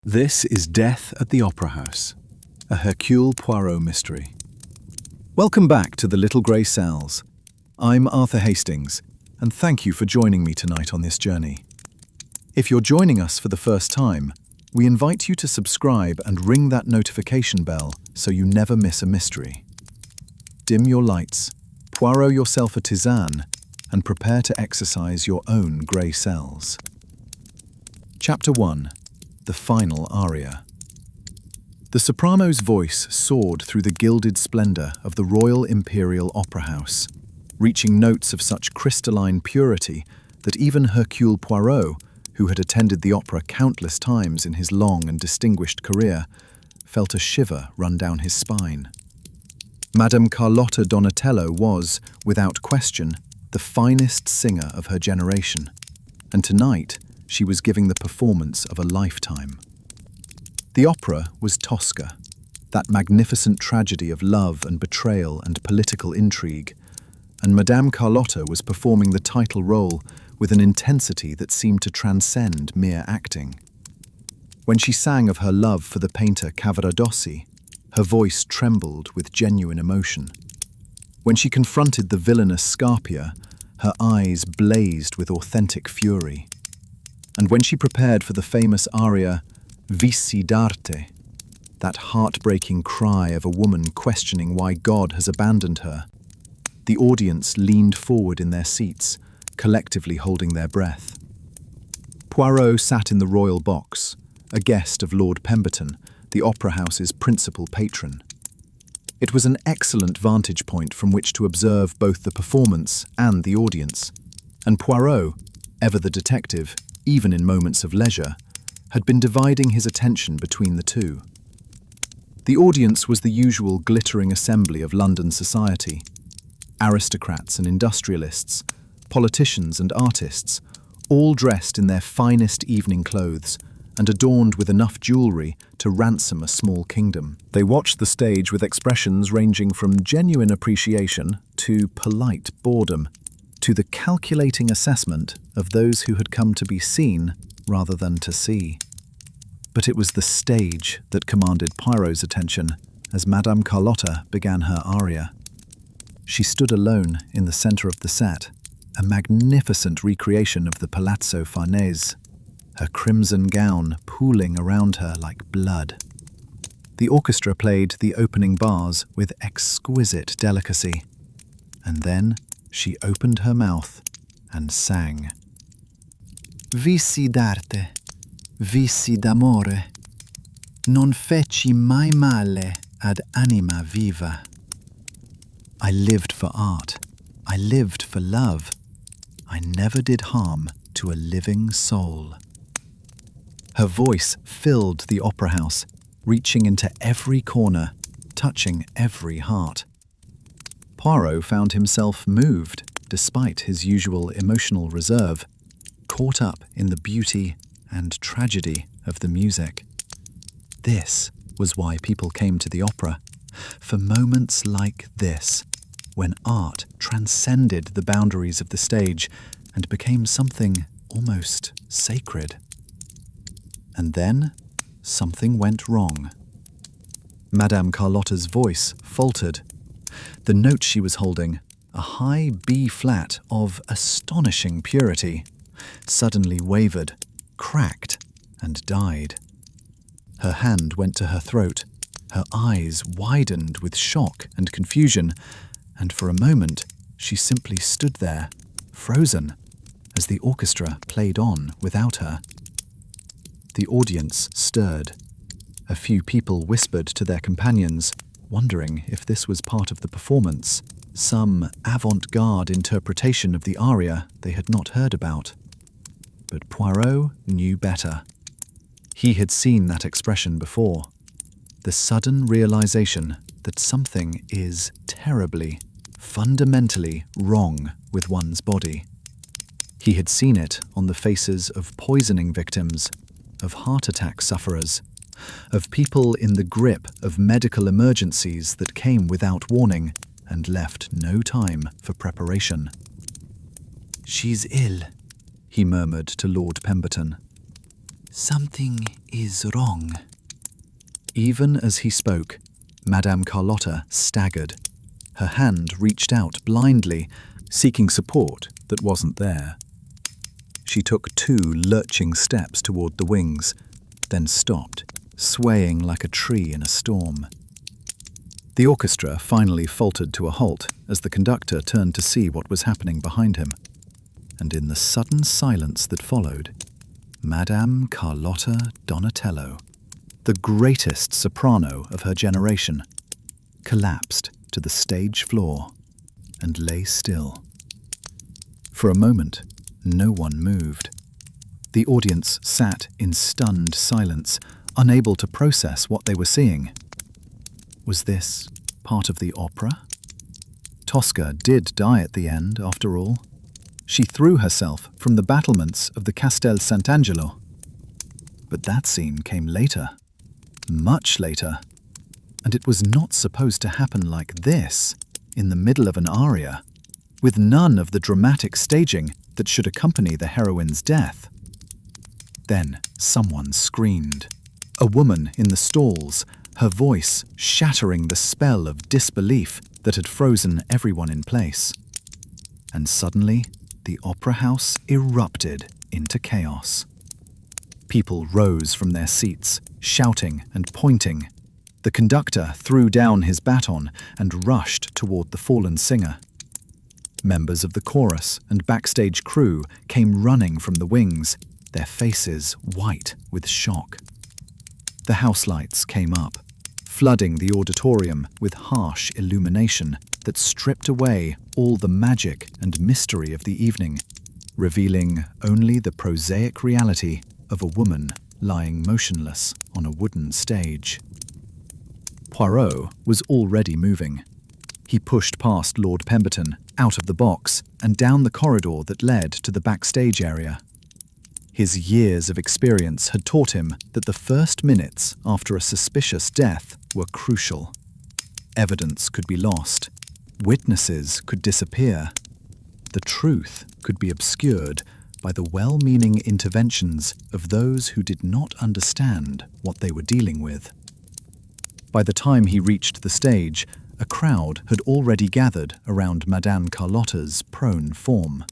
This is Death at the Opera House, a Hercule Poirot mystery. Welcome back to the Little Grey Cells. I'm Arthur Hastings, and thank you for joining me tonight on this journey. If you're joining us for the first time, we invite you to subscribe and ring that notification bell so you never miss a mystery. Dim your lights, Poirot yourself a tisane, and prepare to exercise your own grey cells. Chapter 1. The final aria. The soprano's voice soared through the gilded splendor of the Royal Imperial Opera House, reaching notes of such crystalline purity that even Hercule Poirot, who had attended the opera countless times in his long and distinguished career, felt a shiver run down his spine. Madame Carlotta Donatello was, without question, the finest singer of her generation, and tonight she was giving the performance of a lifetime. The opera was Tosca, that magnificent tragedy of love and betrayal and political intrigue, and Madame Carlotta was performing the title role with an intensity that seemed to transcend mere acting. When she sang of her love for the painter Cavaradossi, her voice trembled with genuine emotion. When she confronted the villainous Scarpia, her eyes blazed with authentic fury. And when she prepared for the famous aria Vici d'arte, that heartbreaking cry of a woman questioning why God has abandoned her, the audience leaned forward in their seats, collectively holding their breath. Poirot sat in the royal box, a guest of Lord Pemberton, the Opera House's principal patron. It was an excellent vantage point from which to observe both the performance and the audience, and Poirot, ever the detective, even in moments of leisure, had been dividing his attention between the two. The audience was the usual glittering assembly of London society. Aristocrats and industrialists, politicians and artists, all dressed in their finest evening clothes and adorned with enough jewellery to ransom a small kingdom. They watched the stage with expressions ranging from genuine appreciation to polite boredom, to the calculating assessment of those who had come to be seen rather than to see. But it was the stage that commanded Poirot's attention as Madame Carlotta began her aria. She stood alone in the centre of the set, a magnificent recreation of the Palazzo Farnese, her crimson gown pooling around her like blood. The orchestra played the opening bars with exquisite delicacy, and then she opened her mouth and sang. Vici d'arte, vici d'amore, non feci mai male ad anima viva. I lived for art, I lived for love, I never did harm to a living soul. Her voice filled the opera house, reaching into every corner, touching every heart. Poirot found himself moved, despite his usual emotional reserve, caught up in the beauty and tragedy of the music. This was why people came to the opera, for moments like this, when art transcended the boundaries of the stage and became something almost sacred. And then something went wrong. Madame Carlotta's voice faltered. The note she was holding, a high B-flat of astonishing purity, suddenly wavered, cracked, and died. Her hand went to her throat, her eyes widened with shock and confusion, and for a moment she simply stood there, frozen, as the orchestra played on without her. The audience stirred. A few people whispered to their companions, wondering if this was part of the performance, some avant-garde interpretation of the aria they had not heard about. But Poirot knew better. He had seen that expression before. The sudden realization that something is terribly, fundamentally wrong with one's body. He had seen it on the faces of poisoning victims, of heart attack sufferers, of people in the grip of medical emergencies that came without warning and left no time for preparation. "She's ill," he murmured to Lord Pemberton. Something is wrong. Even as he spoke, Madame Carlotta staggered. Her hand reached out blindly, seeking support that wasn't there. She took 2 lurching steps toward the wings, then stopped, swaying like a tree in a storm. The orchestra finally faltered to a halt as the conductor turned to see what was happening behind him. And in the sudden silence that followed, Madame Carlotta Donatello, the greatest soprano of her generation, collapsed to the stage floor and lay still. For a moment, no one moved. The audience sat in stunned silence, unable to process what they were seeing. Was this part of the opera? Tosca did die at the end, after all. She threw herself from the battlements of the Castel Sant'Angelo. But that scene came later, much later, and it was not supposed to happen like this, in the middle of an aria, with none of the dramatic staging that should accompany the heroine's death. Then someone screamed. A woman in the stalls, her voice shattering the spell of disbelief that had frozen everyone in place. And suddenly, the opera house erupted into chaos. People rose from their seats, shouting and pointing. The conductor threw down his baton and rushed toward the fallen singer. Members of the chorus and backstage crew came running from the wings, their faces white with shock. The house lights came up, flooding the auditorium with harsh illumination that stripped away all the magic and mystery of the evening, revealing only the prosaic reality of a woman lying motionless on a wooden stage. Poirot was already moving. He pushed past Lord Pemberton, out of the box, and down the corridor that led to the backstage area. His years of experience had taught him that the first minutes after a suspicious death were crucial. Evidence could be lost. Witnesses could disappear. The truth could be obscured by the well-meaning interventions of those who did not understand what they were dealing with. By the time he reached the stage, a crowd had already gathered around Madame Carlotta's prone form.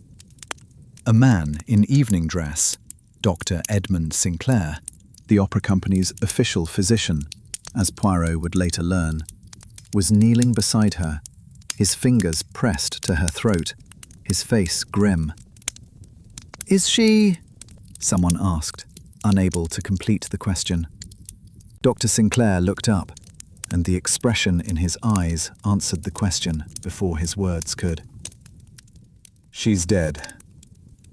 A man in evening dress, Dr. Edmund Sinclair, the opera company's official physician, as Poirot would later learn, was kneeling beside her, his fingers pressed to her throat, his face grim. "Is she?" someone asked, unable to complete the question. Dr. Sinclair looked up, and the expression in his eyes answered the question before his words could. "She's dead.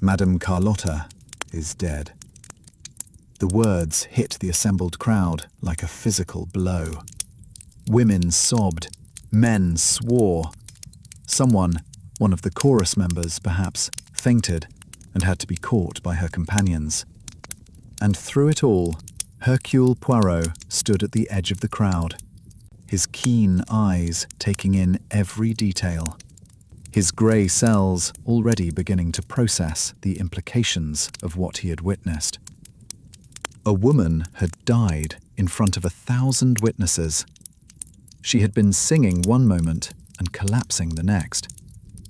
Madame Carlotta is dead." The words hit the assembled crowd like a physical blow. Women sobbed, men swore. Someone, one of the chorus members perhaps, fainted and had to be caught by her companions. And through it all, Hercule Poirot stood at the edge of the crowd, his keen eyes taking in every detail, his grey cells already beginning to process the implications of what he had witnessed. A woman had died in front of 1,000 witnesses. She had been singing one moment and collapsing the next,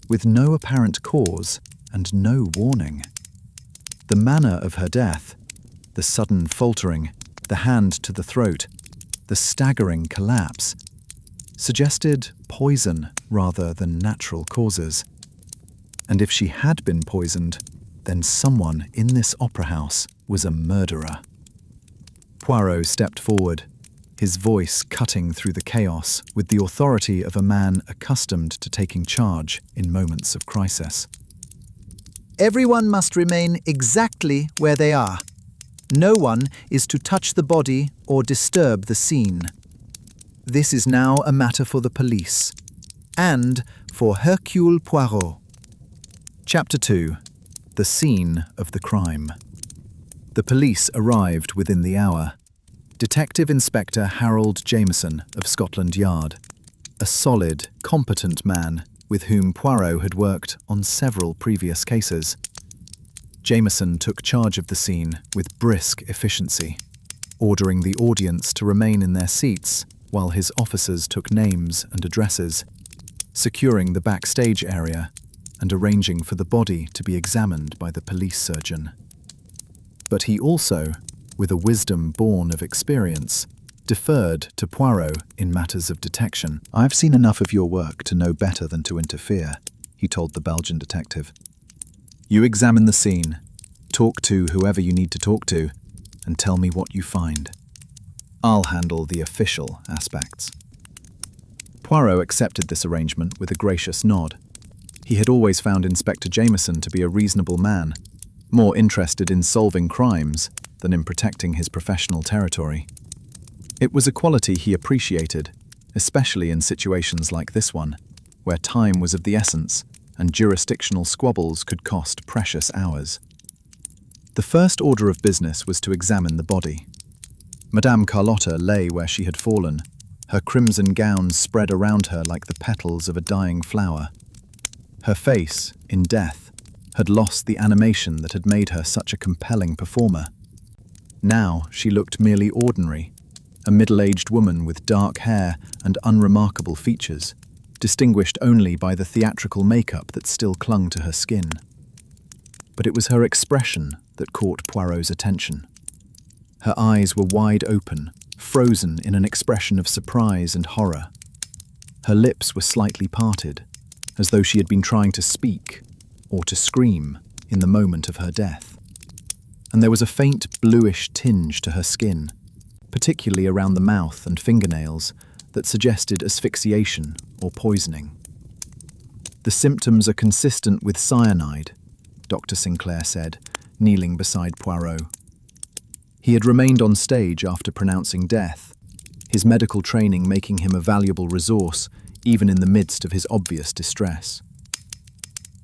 with no apparent cause and no warning. The manner of her death, the sudden faltering, the hand to the throat, the staggering collapse, suggested poison rather than natural causes. And if she had been poisoned, then someone in this opera house was a murderer. Poirot stepped forward, his voice cutting through the chaos with the authority of a man accustomed to taking charge in moments of crisis. "Everyone must remain exactly where they are. No one is to touch the body or disturb the scene. This is now a matter for the police and for Hercule Poirot." Chapter 2. The Scene of the Crime. The police arrived within the hour. Detective Inspector Harold Jameson of Scotland Yard, a solid, competent man with whom Poirot had worked on several previous cases. Jameson took charge of the scene with brisk efficiency, ordering the audience to remain in their seats while his officers took names and addresses, securing the backstage area and arranging for the body to be examined by the police surgeon. But he also, with a wisdom born of experience, deferred to Poirot in matters of detection. "I've seen enough of your work to know better than to interfere," he told the Belgian detective. "You examine the scene, talk to whoever you need to talk to, and tell me what you find. I'll handle the official aspects." Poirot accepted this arrangement with a gracious nod. He had always found Inspector Jameson to be a reasonable man, more interested in solving crimes than in protecting his professional territory. It was a quality he appreciated, especially in situations like this one, where time was of the essence and jurisdictional squabbles could cost precious hours. The first order of business was to examine the body. Madame Carlotta lay where she had fallen, her crimson gown spread around her like the petals of a dying flower. Her face, in death, had lost the animation that had made her such a compelling performer. Now she looked merely ordinary, a middle-aged woman with dark hair and unremarkable features, distinguished only by the theatrical makeup that still clung to her skin. But it was her expression that caught Poirot's attention. Her eyes were wide open, frozen in an expression of surprise and horror. Her lips were slightly parted, as though she had been trying to speak or to scream in the moment of her death. And there was a faint bluish tinge to her skin, particularly around the mouth and fingernails, that suggested asphyxiation or poisoning. "The symptoms are consistent with cyanide," Dr. Sinclair said, kneeling beside Poirot. He had remained on stage after pronouncing death, his medical training making him a valuable resource even in the midst of his obvious distress.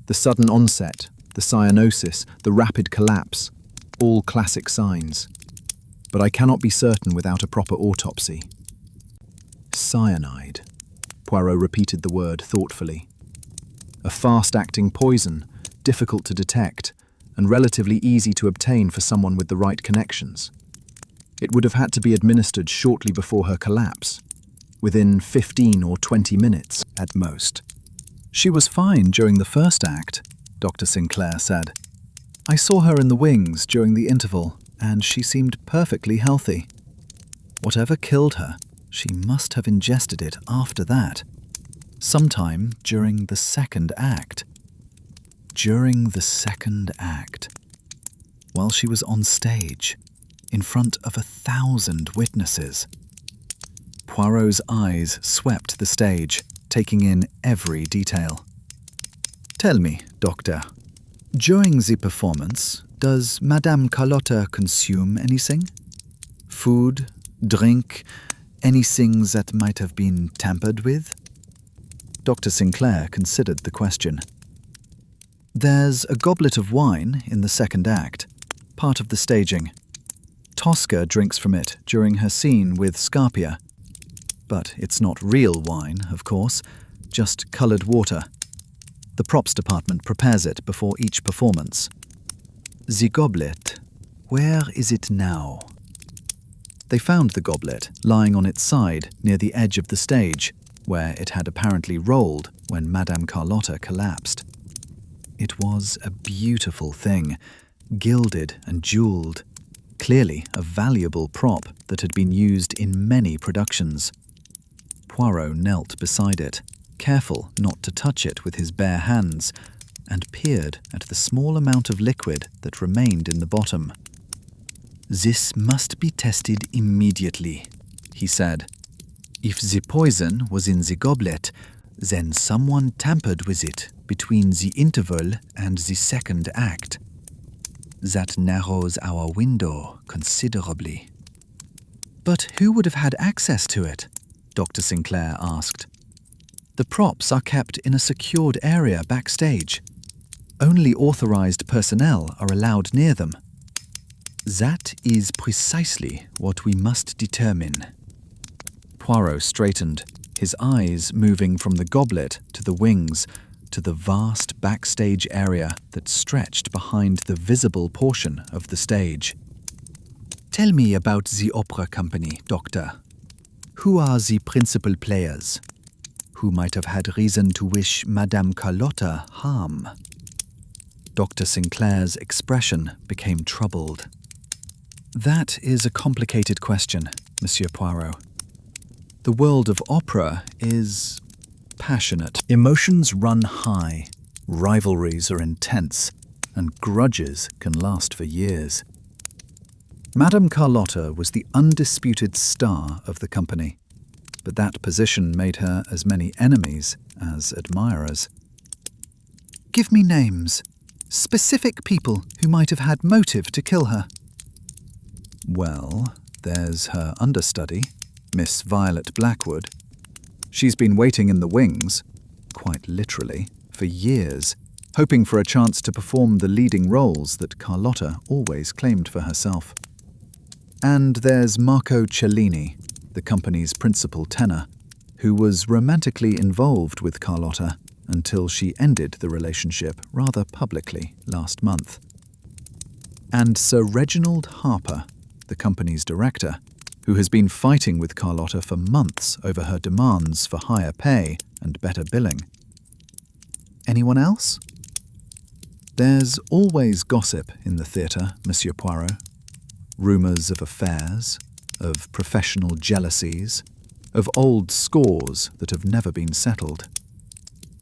The sudden onset, the cyanosis, the rapid collapse, all classic signs. But I cannot be certain without a proper autopsy. Cyanide. Poirot repeated the word thoughtfully. A fast-acting poison, difficult to detect, and relatively easy to obtain for someone with the right connections. It would have had to be administered shortly before her collapse, within 15 or 20 minutes at most. "She was fine during the first act," Dr. Sinclair said. "I saw her in the wings during the interval, and she seemed perfectly healthy. Whatever killed her, she must have ingested it after that, sometime during the second act." During the second act, while she was on stage, in front of 1,000 witnesses. Poirot's eyes swept the stage, taking in every detail. "Tell me, Doctor, during the performance, does Madame Carlotta consume anything? Food, drink, anything that might have been tampered with?" Dr. Sinclair considered the question. "There's a goblet of wine in the second act, part of the staging. Tosca drinks from it during her scene with Scarpia. But it's not real wine, of course, just coloured water. The props department prepares it before each performance." "The goblet, where is it now?" They found the goblet lying on its side near the edge of the stage, where it had apparently rolled when Madame Carlotta collapsed. It was a beautiful thing, gilded and jewelled, clearly a valuable prop that had been used in many productions. Poirot knelt beside it, careful not to touch it with his bare hands, and peered at the small amount of liquid that remained in the bottom. "This must be tested immediately," he said. "If the poison was in the goblet, then someone tampered with it between the interval and the second act. That narrows our window considerably." "But who would have had access to it?" Dr. Sinclair asked. "The props are kept in a secured area backstage. Only authorized personnel are allowed near them." "That is precisely what we must determine." Poirot straightened, his eyes moving from the goblet to the wings, to the vast backstage area that stretched behind the visible portion of the stage. Tell me about the opera company, Doctor. Who are the principal players? Who might have had reason to wish Madame Carlotta harm? Dr. Sinclair's expression became troubled. That is a complicated question, Monsieur Poirot. The world of opera is passionate. Emotions run high, rivalries are intense, and grudges can last for years. Madame Carlotta was the undisputed star of the company, but that position made her as many enemies as admirers. Give me names. Specific people who might have had motive to kill her. Well, there's her understudy, Miss Violet Blackwood. She's been waiting in the wings, quite literally, for years, hoping for a chance to perform the leading roles that Carlotta always claimed for herself. And there's Marco Cellini, the company's principal tenor, who was romantically involved with Carlotta until she ended the relationship rather publicly last month. And Sir Reginald Harper, the company's director, who has been fighting with Carlotta for months over her demands for higher pay and better billing. Anyone else? There's always gossip in the theatre, Monsieur Poirot. Rumours of affairs, of professional jealousies, of old scores that have never been settled.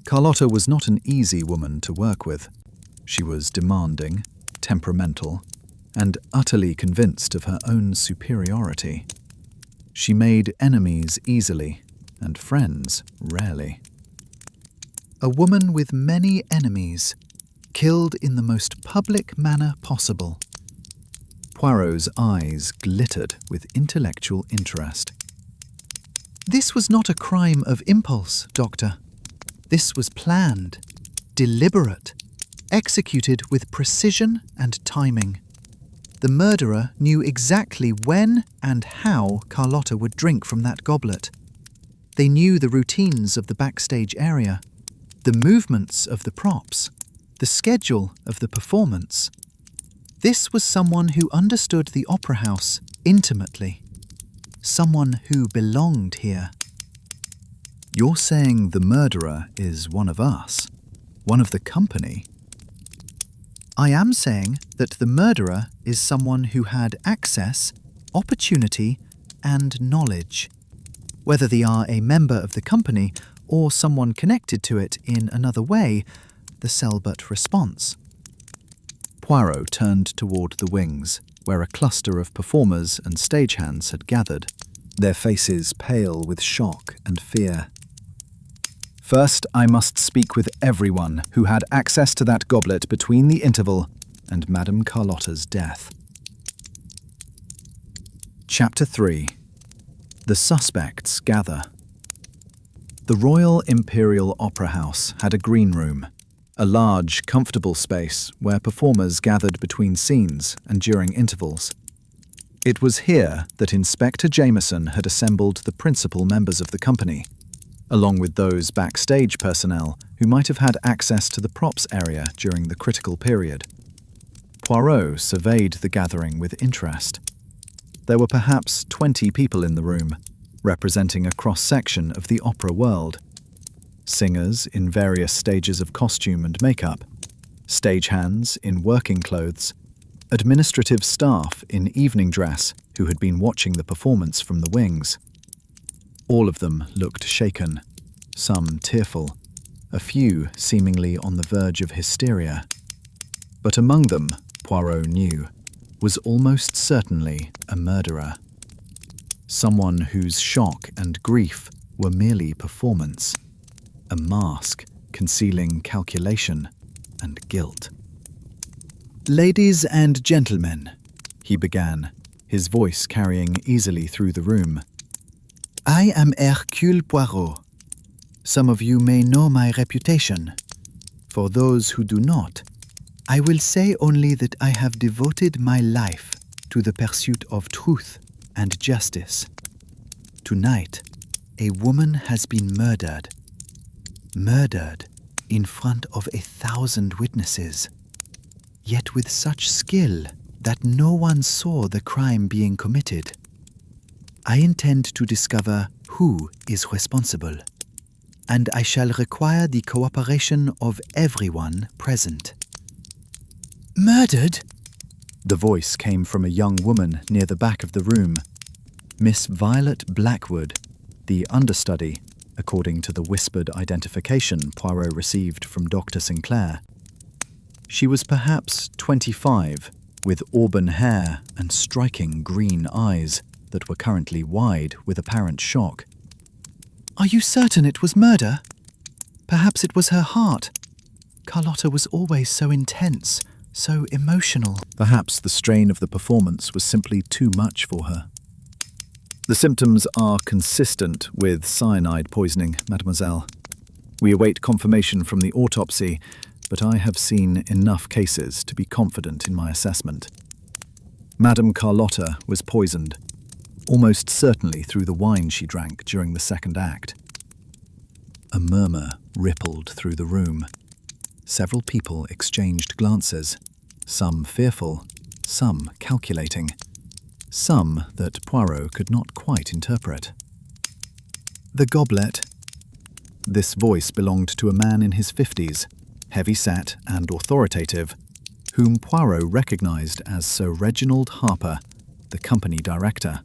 Carlotta was not an easy woman to work with. She was demanding, temperamental, and utterly convinced of her own superiority. She made enemies easily, and friends rarely. A woman with many enemies, killed in the most public manner possible. Poirot's eyes glittered with intellectual interest. This was not a crime of impulse, Doctor. This was planned, deliberate, executed with precision and timing. The murderer knew exactly when and how Carlotta would drink from that goblet. They knew the routines of the backstage area, the movements of the props, the schedule of the performance. This was someone who understood the opera house intimately, someone who belonged here. You're saying the murderer is one of us, one of the company? I am saying that the murderer is someone who had access, opportunity, and knowledge. Whether they are a member of the company or someone connected to it in another way, the Selbert response. Poirot turned toward the wings, where a cluster of performers and stagehands had gathered, their faces pale with shock and fear. First, I must speak with everyone who had access to that goblet between the interval and Madame Carlotta's death. Chapter 3. The Suspects Gather. The Royal Imperial Opera House had a green room, a large, comfortable space where performers gathered between scenes and during intervals. It was here that Inspector Jameson had assembled the principal members of the company, along with those backstage personnel who might have had access to the props area during the critical period. Poirot surveyed the gathering with interest. There were perhaps 20 people in the room, representing a cross-section of the opera world. Singers in various stages of costume and makeup, stagehands in working clothes, administrative staff in evening dress who had been watching the performance from the wings. All of them looked shaken, some tearful, a few seemingly on the verge of hysteria. But among them, Poirot knew, was almost certainly a murderer. Someone whose shock and grief were merely performance. A mask concealing calculation and guilt. "Ladies and gentlemen," he began, his voice carrying easily through the room. "I am Hercule Poirot. Some of you may know my reputation. For those who do not, I will say only that I have devoted my life to the pursuit of truth and justice. Tonight, a woman has been murdered. Murdered in front of 1,000 witnesses, yet with such skill that no one saw the crime being committed. I intend to discover who is responsible, and I shall require the cooperation of everyone present. Murdered? The voice came from a young woman near the back of the room. Miss Violet Blackwood, the understudy, according to the whispered identification Poirot received from Dr. Sinclair. She was perhaps 25, with auburn hair and striking green eyes that were currently wide with apparent shock. Are you certain it was murder? Perhaps it was her heart. Carlotta was always so intense, so emotional. Perhaps the strain of the performance was simply too much for her. The symptoms are consistent with cyanide poisoning, mademoiselle. We await confirmation from the autopsy, but I have seen enough cases to be confident in my assessment. Madame Carlotta was poisoned, almost certainly through the wine she drank during the second act. A murmur rippled through the room. Several people exchanged glances, some fearful, some calculating, some that Poirot could not quite interpret. The goblet. This voice belonged to a man in his 50s, heavy-set and authoritative, whom Poirot recognized as Sir Reginald Harper, the company director.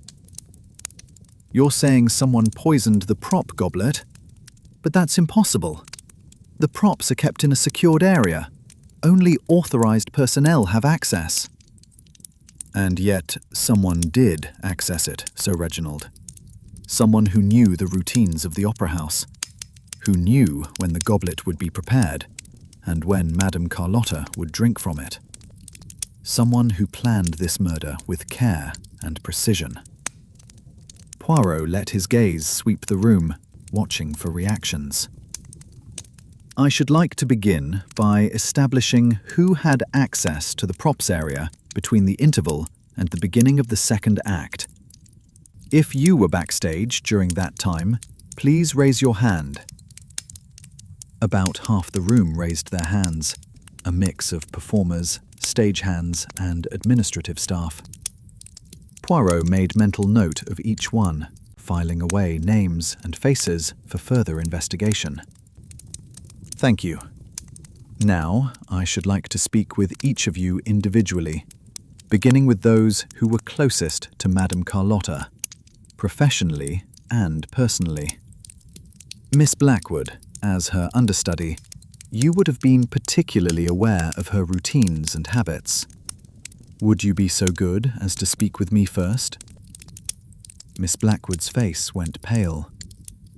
You're saying someone poisoned the prop goblet? But that's impossible. The props are kept in a secured area. Only authorized personnel have access. And yet, someone did access it, Sir Reginald. Someone who knew the routines of the opera house, who knew when the goblet would be prepared, and when Madame Carlotta would drink from it. Someone who planned this murder with care and precision. Poirot let his gaze sweep the room, watching for reactions. I should like to begin by establishing who had access to the props area between the interval and the beginning of the second act. If you were backstage during that time, please raise your hand. About half the room raised their hands, a mix of performers, stagehands, and administrative staff. Poirot made mental note of each one, filing away names and faces for further investigation. Thank you. Now, I should like to speak with each of you individually, beginning with those who were closest to Madame Carlotta, professionally and personally. Miss Blackwood, as her understudy, you would have been particularly aware of her routines and habits. Would you be so good as to speak with me first? Miss Blackwood's face went pale,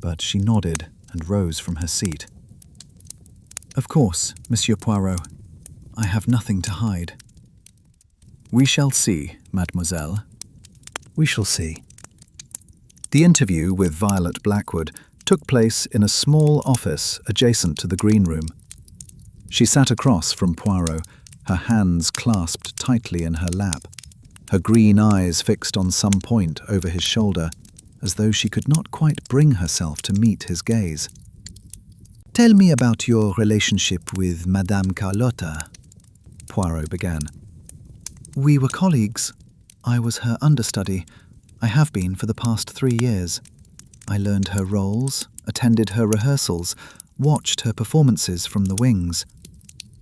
but she nodded and rose from her seat. Of course, Monsieur Poirot. I have nothing to hide. We shall see, mademoiselle. We shall see. The interview with Violet Blackwood took place in a small office adjacent to the green room. She sat across from Poirot, her hands clasped tightly in her lap, her green eyes fixed on some point over his shoulder, as though she could not quite bring herself to meet his gaze. Tell me about your relationship with Madame Carlotta, Poirot began. We were colleagues. I was her understudy. I have been for the past 3 years. I learned her roles, attended her rehearsals, watched her performances from the wings.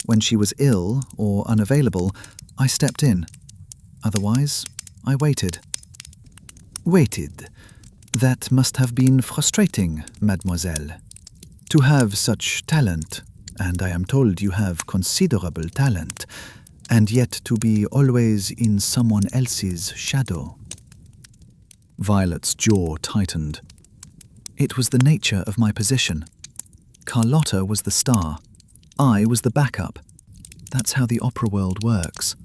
When she was ill or unavailable, I stepped in. Otherwise, I waited. Waited? That must have been frustrating, mademoiselle. To have such talent, and I am told you have considerable talent, and yet to be always in someone else's shadow. Violet's jaw tightened. It was the nature of my position. Carlotta was the star. I was the backup. That's how the opera world works.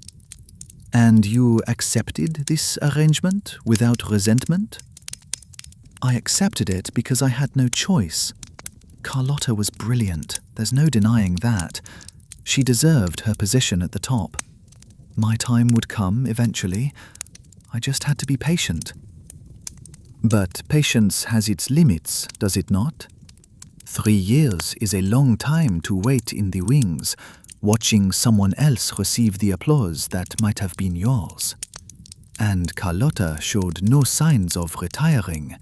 And you accepted this arrangement without resentment? I accepted it because I had no choice. Carlotta was brilliant, there's no denying that. She deserved her position at the top. My time would come eventually. I just had to be patient. But patience has its limits, does it not? 3 years is a long time to wait in the wings, watching someone else receive the applause that might have been yours. And Carlotta showed no signs of retiring,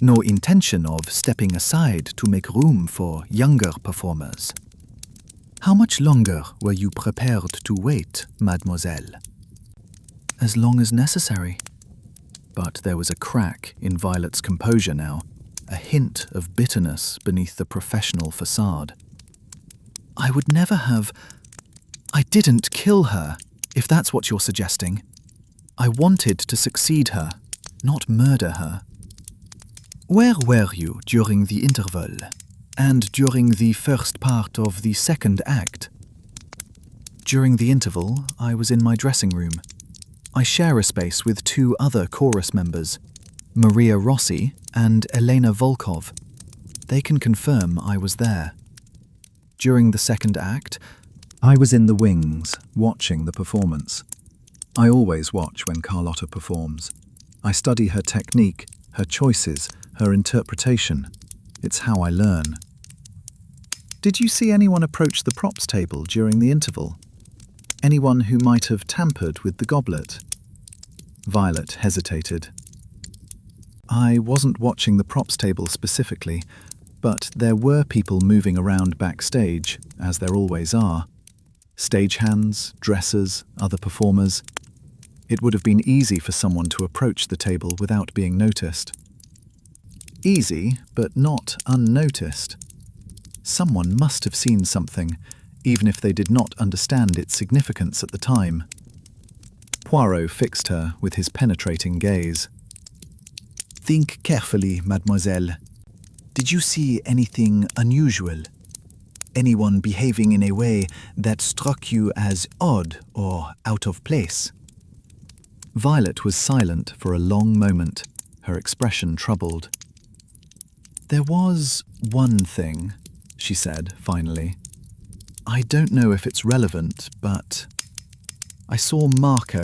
no intention of stepping aside to make room for younger performers. How much longer were you prepared to wait, mademoiselle? As long as necessary. But there was a crack in Violet's composure now, a hint of bitterness beneath the professional facade. I would never have... I didn't kill her, if that's what you're suggesting. I wanted to succeed her, not murder her. Where were you during the interval, and during the first part of the second act? During the interval, I was in my dressing room. I share a space with 2 other chorus members, Maria Rossi and Elena Volkov. They can confirm I was there. During the second act, I was in the wings, watching the performance. I always watch when Carlotta performs. I study her technique, her choices, her interpretation. It's how I learn. Did you see anyone approach the props table during the interval? Anyone who might have tampered with the goblet? Violet hesitated. I wasn't watching the props table specifically, but there were people moving around backstage, as there always are. Stagehands, dressers, other performers. It would have been easy for someone to approach the table without being noticed. Easy, but not unnoticed. Someone must have seen something, even if they did not understand its significance at the time. Poirot fixed her with his penetrating gaze. Think carefully, mademoiselle. Did you see anything unusual? Anyone behaving in a way that struck you as odd or out of place? Violet was silent for a long moment, her expression troubled. There was one thing, she said finally. I don't know if it's relevant, but I saw Marco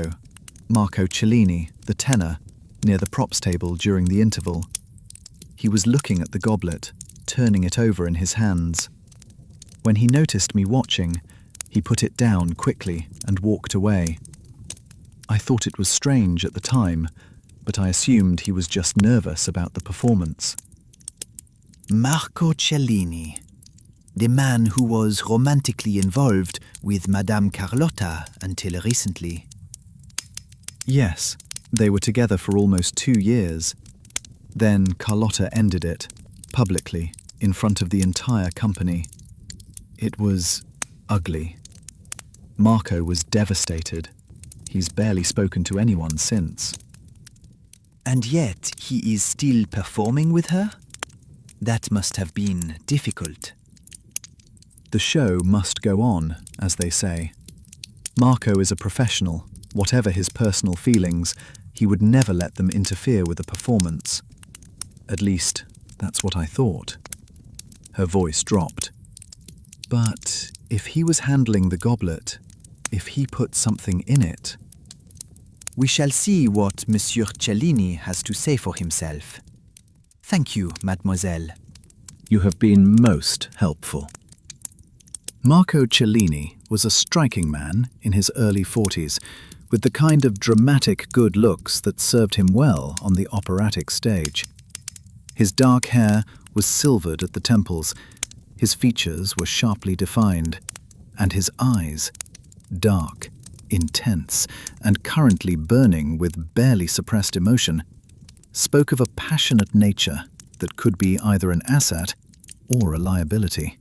Cellini, the tenor, near the props table during the interval. He was looking at the goblet, turning it over in his hands. When he noticed me watching, he put it down quickly and walked away. I thought it was strange at the time, but I assumed he was just nervous about the performance. Marco Cellini, the man who was romantically involved with Madame Carlotta until recently. Yes, they were together for almost 2 years. Then Carlotta ended it, publicly, in front of the entire company. It was ugly. Marco was devastated. He's barely spoken to anyone since. And yet he is still performing with her? That must have been difficult. The show must go on, as they say. Marco is a professional. Whatever his personal feelings, he would never let them interfere with a performance. At least, that's what I thought. Her voice dropped. But if he was handling the goblet, if he put something in it... We shall see what Monsieur Cellini has to say for himself. Thank you, mademoiselle. You have been most helpful. Marco Cellini was a striking man in his early 40s, with the kind of dramatic good looks that served him well on the operatic stage. His dark hair was silvered at the temples, his features were sharply defined, and his eyes, dark, intense, and currently burning with barely suppressed emotion, spoke of a passionate nature that could be either an asset or a liability.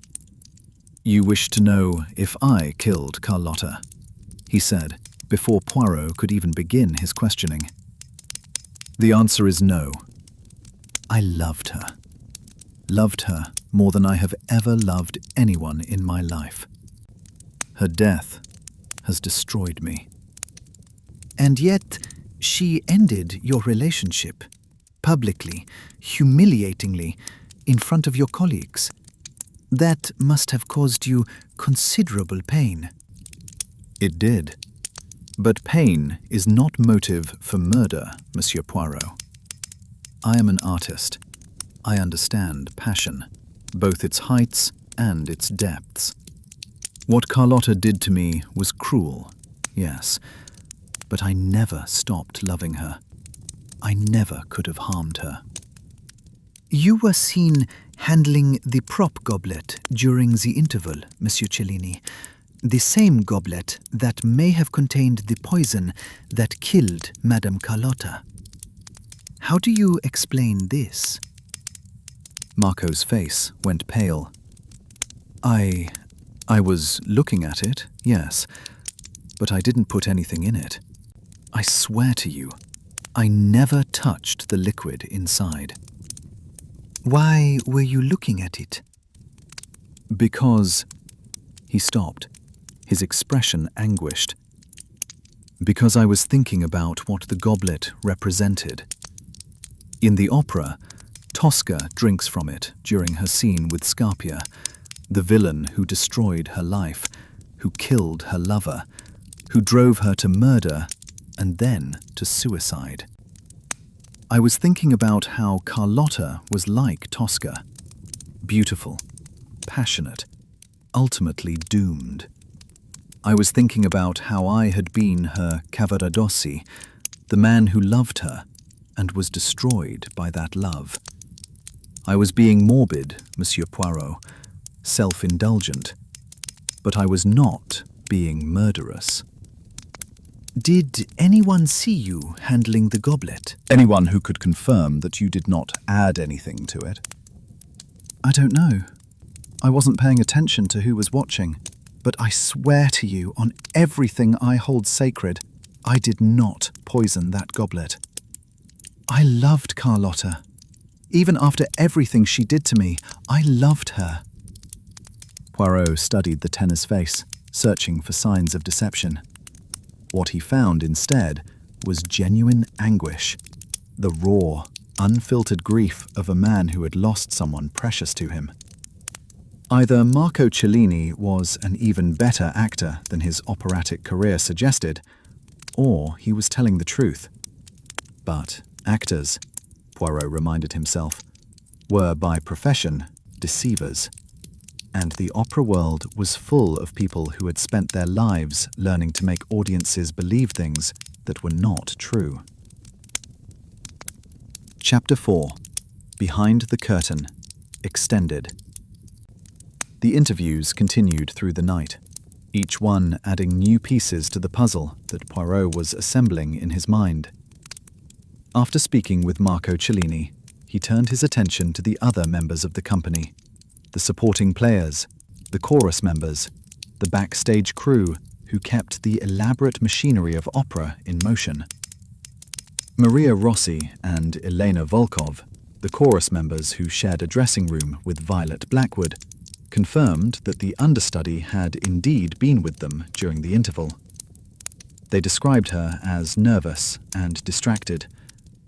You wish to know if I killed Carlotta, he said, before Poirot could even begin his questioning. The answer is no. I loved her. Loved her more than I have ever loved anyone in my life. Her death has destroyed me. And yet, she ended your relationship, publicly, humiliatingly, in front of your colleagues. That must have caused you considerable pain. It did. But pain is not motive for murder, Monsieur Poirot. I am an artist. I understand passion. both its heights and its depths. What Carlotta did to me was cruel, yes, but I never stopped loving her. I never could have harmed her. You were seen handling the prop goblet during the interval, Monsieur Cellini. The same goblet that may have contained the poison that killed Madame Carlotta. How do you explain this? Marco's face went pale. I was looking at it, yes, but I didn't put anything in it. I swear to you, I never touched the liquid inside. Why were you looking at it? Because... He stopped, his expression anguished. Because I was thinking about what the goblet represented. In the opera, Tosca drinks from it during her scene with Scarpia, the villain who destroyed her life, who killed her lover, who drove her to murder and then to suicide. I was thinking about how Carlotta was like Tosca, beautiful, passionate, ultimately doomed. I was thinking about how I had been her Cavaradossi, the man who loved her and was destroyed by that love. I was being morbid, Monsieur Poirot, self-indulgent, but I was not being murderous. Did anyone see you handling the goblet? Anyone who could confirm that you did not add anything to it? I don't know. I wasn't paying attention to who was watching, but I swear to you on everything I hold sacred, I did not poison that goblet. I loved Carlotta. Even after everything she did to me, I loved her. Poirot studied the tenor's face, searching for signs of deception. What he found instead was genuine anguish, the raw, unfiltered grief of a man who had lost someone precious to him. Either Marco Cellini was an even better actor than his operatic career suggested, or he was telling the truth. But actors, Poirot reminded himself, were by profession deceivers. And the opera world was full of people who had spent their lives learning to make audiences believe things that were not true. Chapter 4. Behind the Curtain. Extended. The interviews continued through the night, each one adding new pieces to the puzzle that Poirot was assembling in his mind. After speaking with Marco Cellini, he turned his attention to the other members of the company, the supporting players, the chorus members, the backstage crew who kept the elaborate machinery of opera in motion. Maria Rossi and Elena Volkov, the chorus members who shared a dressing room with Violet Blackwood, confirmed that the understudy had indeed been with them during the interval. They described her as nervous and distracted,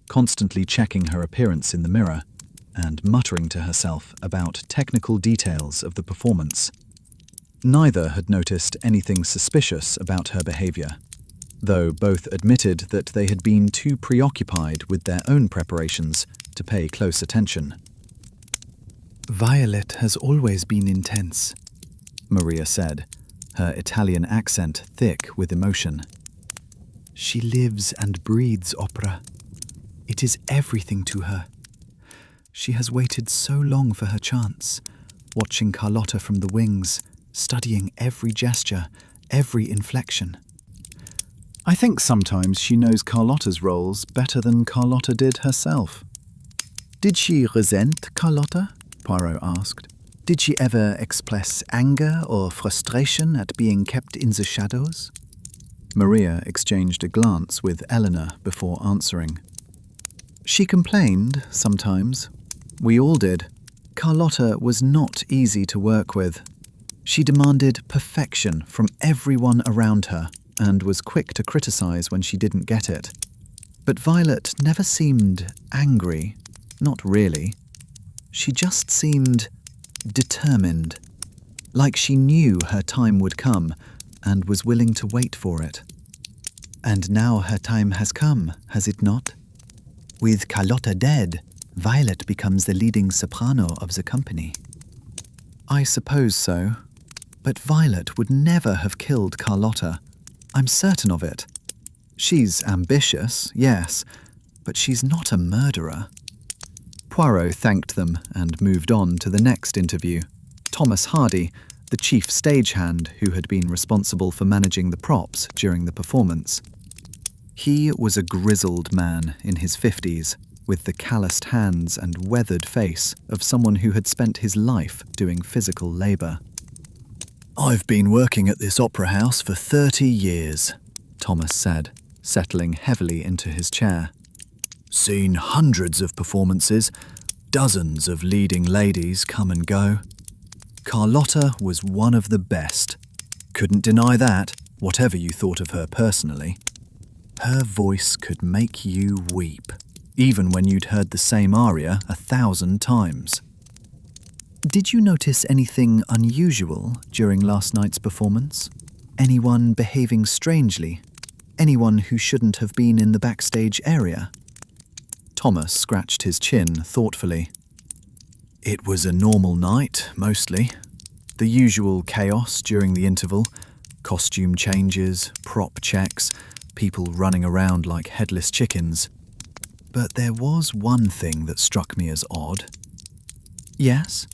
constantly checking her appearance in the mirror and muttering to herself about technical details of the performance. Neither had noticed anything suspicious about her behavior, though both admitted that they had been too preoccupied with their own preparations to pay close attention. Violet has always been intense, Maria said, her Italian accent thick with emotion. She lives and breathes opera. It is everything to her. She has waited so long for her chance, watching Carlotta from the wings, studying every gesture, every inflection. I think sometimes she knows Carlotta's roles better than Carlotta did herself. Did she resent Carlotta? Poirot asked. Did she ever express anger or frustration at being kept in the shadows? Maria exchanged a glance with Eleanor before answering. She complained sometimes. We all did. Carlotta was not easy to work with. She demanded perfection from everyone around her and was quick to criticize when she didn't get it. But Violet never seemed angry. Not really. She just seemed determined, like she knew her time would come and was willing to wait for it. And now her time has come, has it not? With Carlotta dead, Violet becomes the leading soprano of the company. I suppose so. But Violet would never have killed Carlotta. I'm certain of it. She's ambitious, yes, but she's not a murderer. Poirot thanked them and moved on to the next interview. Thomas Hardy, the chief stagehand who had been responsible for managing the props during the performance. He was a grizzled man in his 50s, with the calloused hands and weathered face of someone who had spent his life doing physical labour. "I've been working at this opera house for 30 years, Thomas said, settling heavily into his chair. "Seen hundreds of performances, dozens of leading ladies come and go. Carlotta was one of the best. Couldn't deny that, whatever you thought of her personally. Her voice could make you weep, even when you'd heard the same aria 1,000 times. Did you notice anything unusual during last night's performance? Anyone behaving strangely? Anyone who shouldn't have been in the backstage area?" Thomas scratched his chin thoughtfully. "It was a normal night, mostly. The usual chaos during the interval, costume changes, prop checks, people running around like headless chickens. But there was one thing that struck me as odd." "Yes?"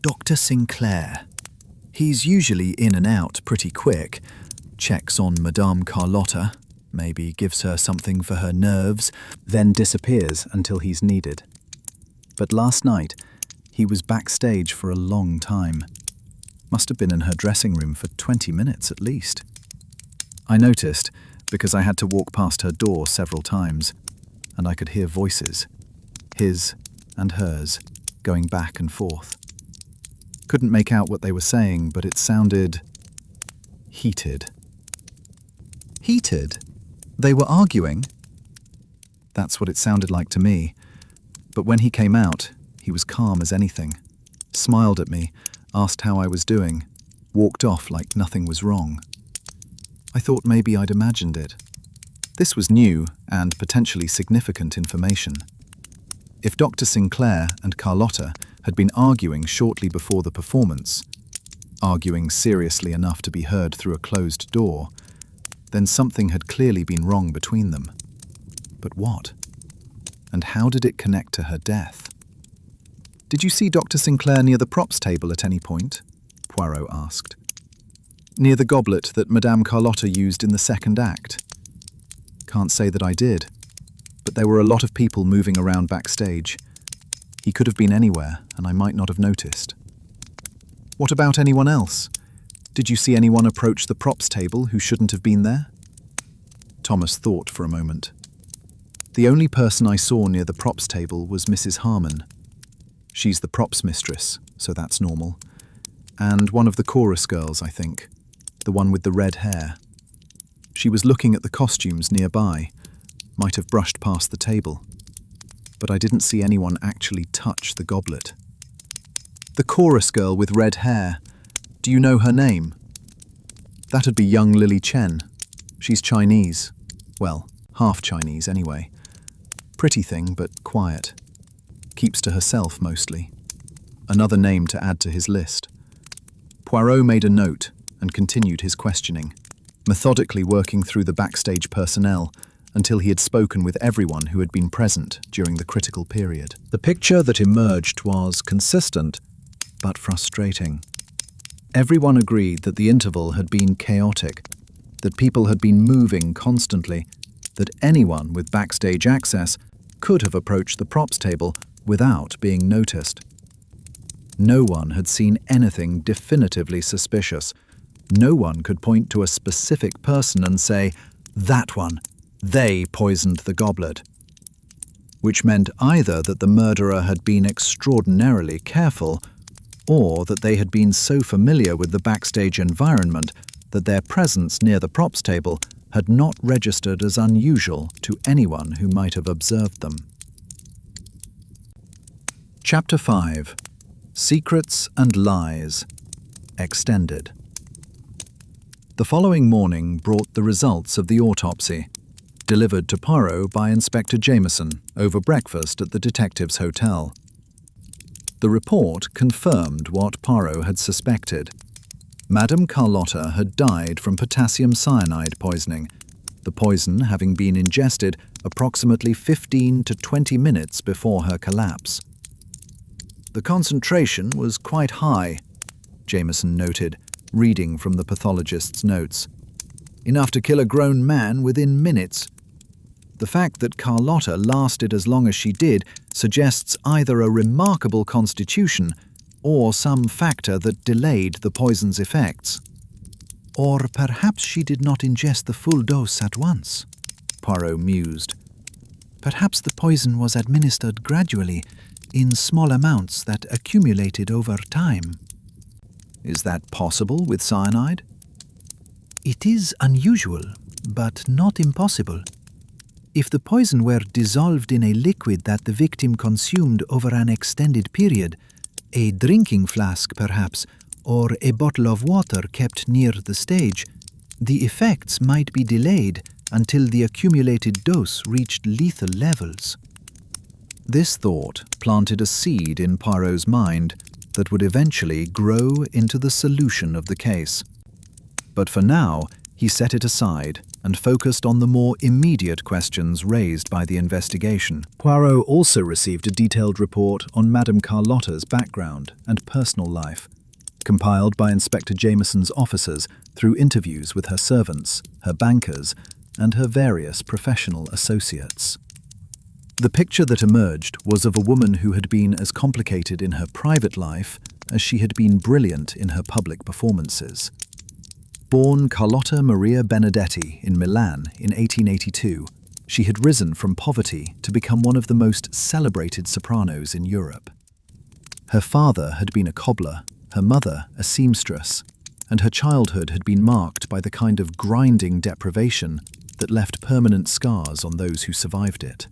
"Dr. Sinclair. He's usually in and out pretty quick, checks on Madame Carlotta, maybe gives her something for her nerves, then disappears until he's needed. But last night, he was backstage for a long time. Must have been in her dressing room for 20 minutes at least. I noticed because I had to walk past her door several times, and I could hear voices, his and hers, going back and forth. Couldn't make out what they were saying, but it sounded heated." "Heated? They were arguing?" "That's what it sounded like to me. But when he came out, he was calm as anything, smiled at me, asked how I was doing, walked off like nothing was wrong. I thought maybe I'd imagined it. This was new and potentially significant information. If Dr. Sinclair and Carlotta had been arguing shortly before the performance, arguing seriously enough to be heard through a closed door, then something had clearly been wrong between them. But what? And how did it connect to her death? "Did you see Dr. Sinclair near the props table at any point?" Poirot asked. "Near the goblet that Madame Carlotta used in the second act?" "Can't say that I did, but there were a lot of people moving around backstage. He could have been anywhere, and I might not have noticed." "What about anyone else? Did you see anyone approach the props table who shouldn't have been there?" Thomas thought for a moment. "The only person I saw near the props table was Mrs. Harmon. She's the props mistress, so that's normal. And one of the chorus girls, I think, the one with the red hair. She was looking at the costumes nearby, might have brushed past the table. But I didn't see anyone actually touch the goblet." "The chorus girl with red hair. Do you know her name?" "That'd be young Lily Chen. She's Chinese. Well, half Chinese anyway. Pretty thing, but quiet. Keeps to herself mostly. Another name to add to his list." Poirot made a note and continued his questioning, methodically working through the backstage personnel until he had spoken with everyone who had been present during the critical period. The picture that emerged was consistent, but frustrating. Everyone agreed that the interval had been chaotic, that people had been moving constantly, that anyone with backstage access could have approached the props table without being noticed. No one had seen anything definitively suspicious. No one could point to a specific person and say, "That one, they poisoned the goblet." Which meant either that the murderer had been extraordinarily careful, or that they had been so familiar with the backstage environment that their presence near the props table had not registered as unusual to anyone who might have observed them. Chapter 5. Secrets and Lies. Extended. The following morning brought the results of the autopsy, delivered to Poirot by Inspector Jameson over breakfast at the detective's hotel. The report confirmed what Poirot had suspected. Madame Carlotta had died from potassium cyanide poisoning, the poison having been ingested approximately 15 to 20 minutes before her collapse. The concentration was quite high, Jameson noted, reading from the pathologist's notes. Enough to kill a grown man within minutes. The fact that Carlotta lasted as long as she did suggests either a remarkable constitution or some factor that delayed the poison's effects. Or perhaps she did not ingest the full dose at once, Poirot mused. Perhaps the poison was administered gradually, in small amounts that accumulated over time. Is that possible with cyanide? It is unusual, but not impossible. If the poison were dissolved in a liquid that the victim consumed over an extended period, a drinking flask perhaps, or a bottle of water kept near the stage, the effects might be delayed until the accumulated dose reached lethal levels. This thought planted a seed in Poirot's mind that would eventually grow into the solution of the case. But for now, he set it aside and focused on the more immediate questions raised by the investigation. Poirot also received a detailed report on Madame Carlotta's background and personal life, compiled by Inspector Jameson's officers through interviews with her servants, her bankers, and her various professional associates. The picture that emerged was of a woman who had been as complicated in her private life as she had been brilliant in her public performances. Born Carlotta Maria Benedetti in Milan in 1882, she had risen from poverty to become one of the most celebrated sopranos in Europe. Her father had been a cobbler, her mother a seamstress, and her childhood had been marked by the kind of grinding deprivation that left permanent scars on those who survived it.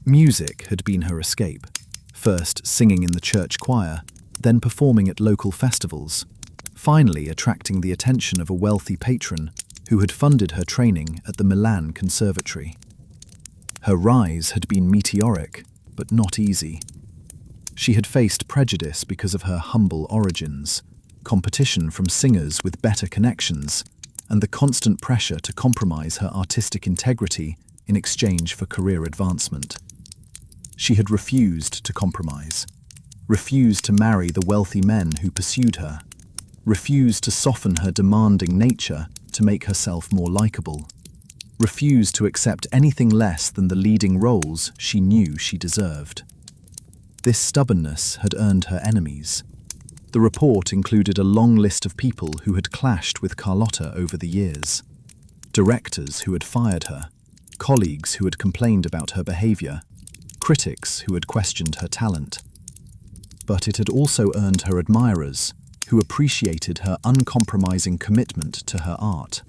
Music had been her escape, first singing in the church choir, then performing at local festivals, finally attracting the attention of a wealthy patron who had funded her training at the Milan Conservatory. Her rise had been meteoric, but not easy. She had faced prejudice because of her humble origins, competition from singers with better connections, and the constant pressure to compromise her artistic integrity in exchange for career advancement. She had refused to compromise, refused to marry the wealthy men who pursued her, refused to soften her demanding nature to make herself more likable, refused to accept anything less than the leading roles she knew she deserved. This stubbornness had earned her enemies. The report included a long list of people who had clashed with Carlotta over the years. Directors who had fired her, colleagues who had complained about her behavior, critics who had questioned her talent. But it had also earned her admirers, who appreciated her uncompromising commitment to her art.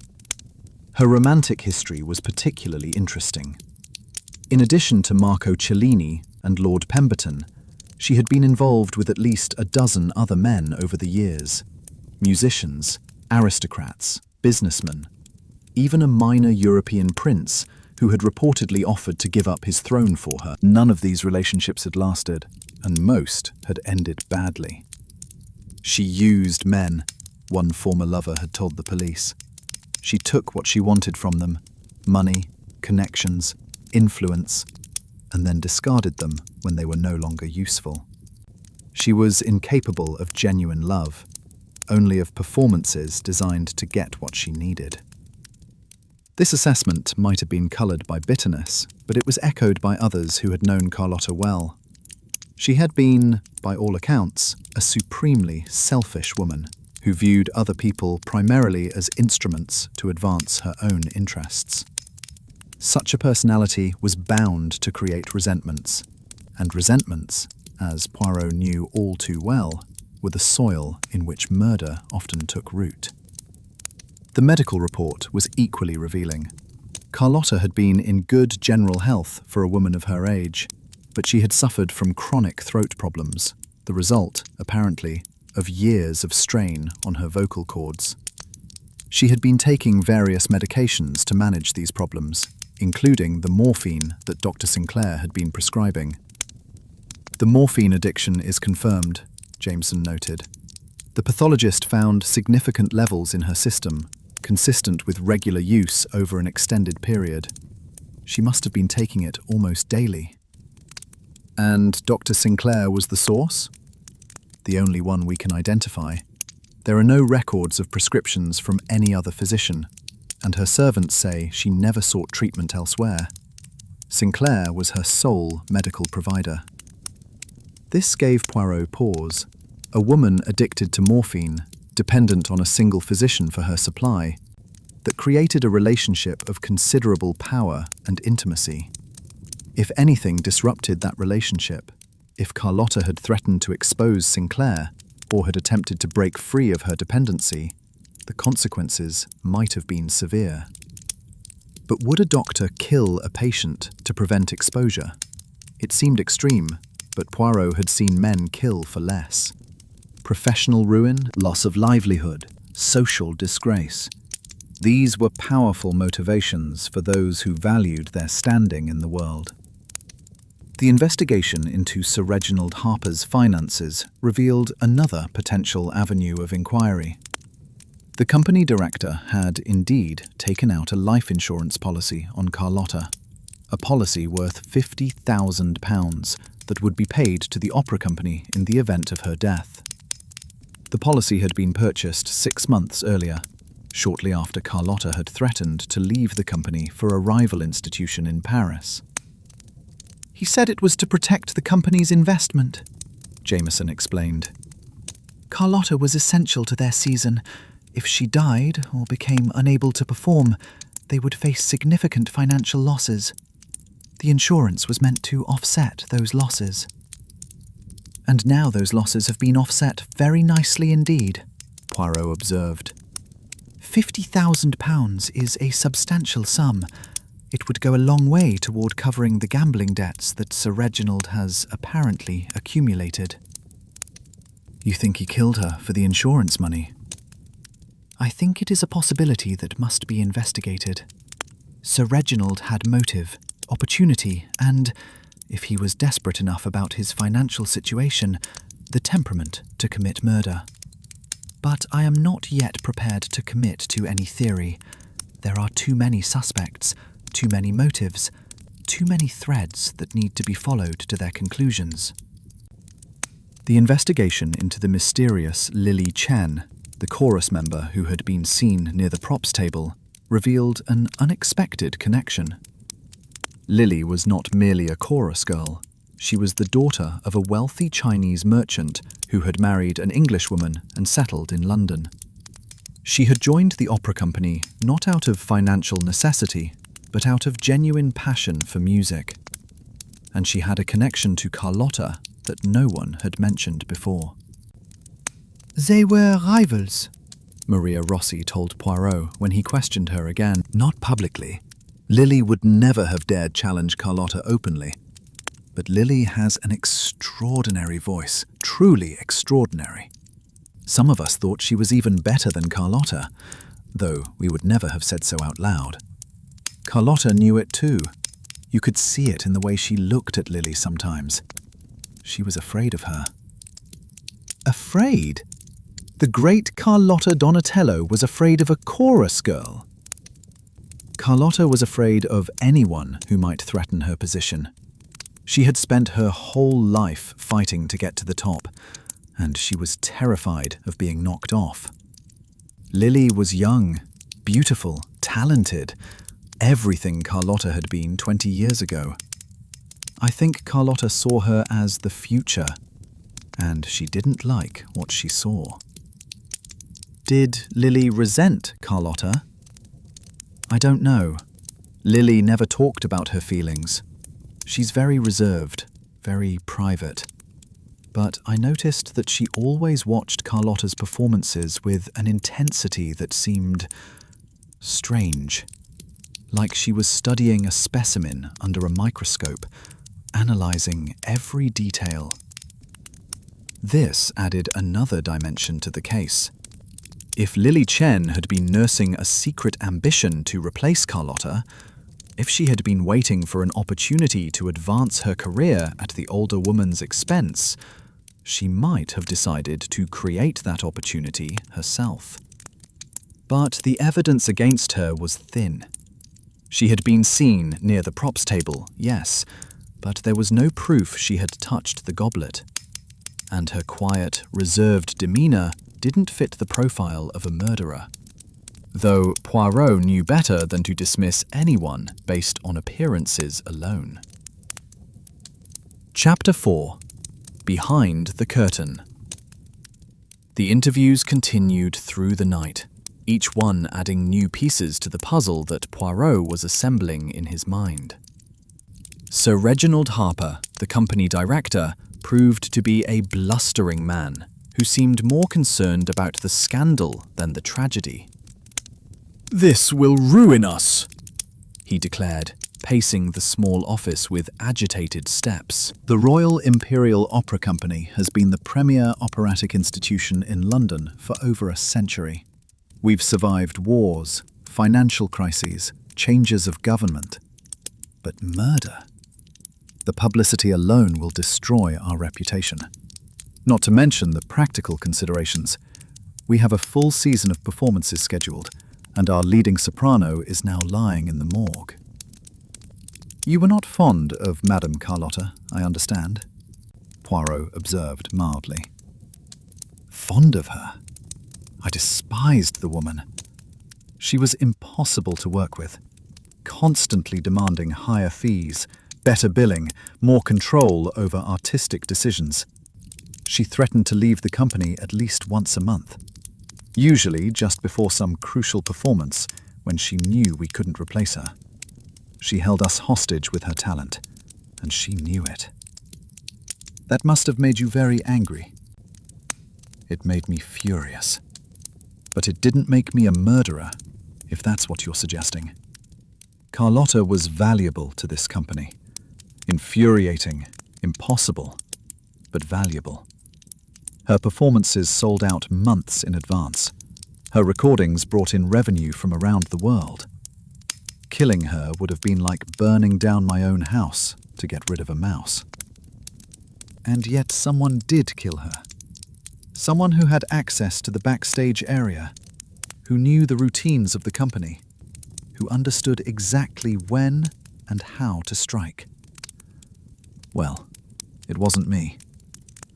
Her romantic history was particularly interesting. In addition to Marco Cellini and Lord Pemberton, she had been involved with at least a dozen other men over the years. Musicians, aristocrats, businessmen, even a minor European prince who had reportedly offered to give up his throne for her. None of these relationships had lasted, and most had ended badly. She used men, one former lover had told the police. She took what she wanted from them, money, connections, influence, and then discarded them when they were no longer useful. She was incapable of genuine love, only of performances designed to get what she needed. This assessment might have been coloured by bitterness, but it was echoed by others who had known Carlotta well. She had been, by all accounts, a supremely selfish woman who viewed other people primarily as instruments to advance her own interests. Such a personality was bound to create resentments, and resentments, as Poirot knew all too well, were the soil in which murder often took root. The medical report was equally revealing. Carlotta had been in good general health for a woman of her age, but she had suffered from chronic throat problems, the result, apparently, of years of strain on her vocal cords. She had been taking various medications to manage these problems, including the morphine that Dr. Sinclair had been prescribing. The morphine addiction is confirmed, Jameson noted. The pathologist found significant levels in her system, consistent with regular use over an extended period. She must have been taking it almost daily. And Dr. Sinclair was the source? The only one we can identify. There are no records of prescriptions from any other physician, and her servants say she never sought treatment elsewhere. Sinclair was her sole medical provider. This gave Poirot pause. A woman addicted to morphine, dependent on a single physician for her supply, that created a relationship of considerable power and intimacy. If anything disrupted that relationship, if Carlotta had threatened to expose Sinclair or had attempted to break free of her dependency, the consequences might have been severe. But would a doctor kill a patient to prevent exposure? It seemed extreme, but Poirot had seen men kill for less. Professional ruin, loss of livelihood, social disgrace. These were powerful motivations for those who valued their standing in the world. The investigation into Sir Reginald Harper's finances revealed another potential avenue of inquiry. The company director had indeed taken out a life insurance policy on Carlotta, a policy worth £50,000 that would be paid to the opera company in the event of her death. The policy had been purchased 6 months earlier, shortly after Carlotta had threatened to leave the company for a rival institution in Paris. "He said it was to protect the company's investment," Jameson explained. "Carlotta was essential to their season. If she died or became unable to perform, they would face significant financial losses. The insurance was meant to offset those losses. And now those losses have been offset very nicely indeed," Poirot observed. £50,000 is a substantial sum. It would go a long way toward covering the gambling debts that Sir Reginald has apparently accumulated. "You think he killed her for the insurance money?" "I think it is a possibility that must be investigated. Sir Reginald had motive, opportunity, and, if he was desperate enough about his financial situation, the temperament to commit murder. But I am not yet prepared to commit to any theory. There are too many suspects, too many motives, too many threads that need to be followed to their conclusions." The investigation into the mysterious Lily Chen, the chorus member who had been seen near the props table, revealed an unexpected connection. Lily was not merely a chorus girl. She was the daughter of a wealthy Chinese merchant who had married an Englishwoman and settled in London. She had joined the opera company not out of financial necessity, but out of genuine passion for music. And she had a connection to Carlotta that no one had mentioned before. "They were rivals," Maria Rossi told Poirot when he questioned her again. "Not publicly. Lily would never have dared challenge Carlotta openly. But Lily has an extraordinary voice, truly extraordinary. Some of us thought she was even better than Carlotta, though we would never have said so out loud. Carlotta knew it too. You could see it in the way she looked at Lily sometimes. She was afraid of her." Afraid? The great Carlotta Donatello was afraid of a chorus girl. Carlotta was afraid of anyone who might threaten her position. She had spent her whole life fighting to get to the top, and she was terrified of being knocked off. Lily was young, beautiful, talented, everything Carlotta had been 20 years ago. I think Carlotta saw her as the future, and she didn't like what she saw. Did Lily resent Carlotta? I don't know. Lily never talked about her feelings. She's very reserved, very private. But I noticed that she always watched Carlotta's performances with an intensity that seemed strange, like she was studying a specimen under a microscope, analyzing every detail. This added another dimension to the case. If Lily Chen had been nursing a secret ambition to replace Carlotta, If she had been waiting for an opportunity to advance her career at the older woman's expense, she might have decided to create that opportunity herself. But the evidence against her was thin. She had been seen near the props table, yes, but there was no proof she had touched the goblet. And her quiet, reserved demeanour didn't fit the profile of a murderer. Though Poirot knew better than to dismiss anyone based on appearances alone. Chapter 4. Behind the Curtain. The interviews continued through the night, each one adding new pieces to the puzzle that Poirot was assembling in his mind. Sir Reginald Harper, the company director, proved to be a blustering man who seemed more concerned about the scandal than the tragedy. "This will ruin us," he declared, pacing the small office with agitated steps. The Royal Imperial Opera Company has been the premier operatic institution in London for over a century. We've survived wars, financial crises, changes of government. But murder? The publicity alone will destroy our reputation. Not to mention the practical considerations. We have a full season of performances scheduled, and our leading soprano is now lying in the morgue. You were not fond of Madame Carlotta, I understand, Poirot observed mildly. Fond of her? I despised the woman. She was impossible to work with, constantly demanding higher fees, better billing, more control over artistic decisions. She threatened to leave the company at least once a month, usually just before some crucial performance when she knew we couldn't replace her. She held us hostage with her talent, and she knew it. That must have made you very angry. It made me furious. But it didn't make me a murderer, if that's what you're suggesting. Carlotta was valuable to this company. Infuriating, impossible, but valuable. Her performances sold out months in advance. Her recordings brought in revenue from around the world. Killing her would have been like burning down my own house to get rid of a mouse. And yet someone did kill her. Someone who had access to the backstage area, who knew the routines of the company, who understood exactly when and how to strike. Well, it wasn't me.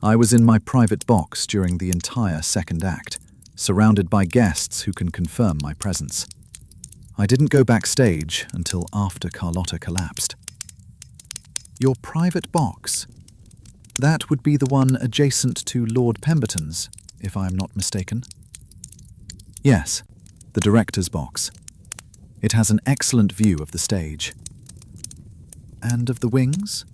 I was in my private box during the entire second act, surrounded by guests who can confirm my presence. I didn't go backstage until after Carlotta collapsed. Your private box? That would be the one adjacent to Lord Pemberton's, if I am not mistaken. Yes, the director's box. It has an excellent view of the stage. And of the wings?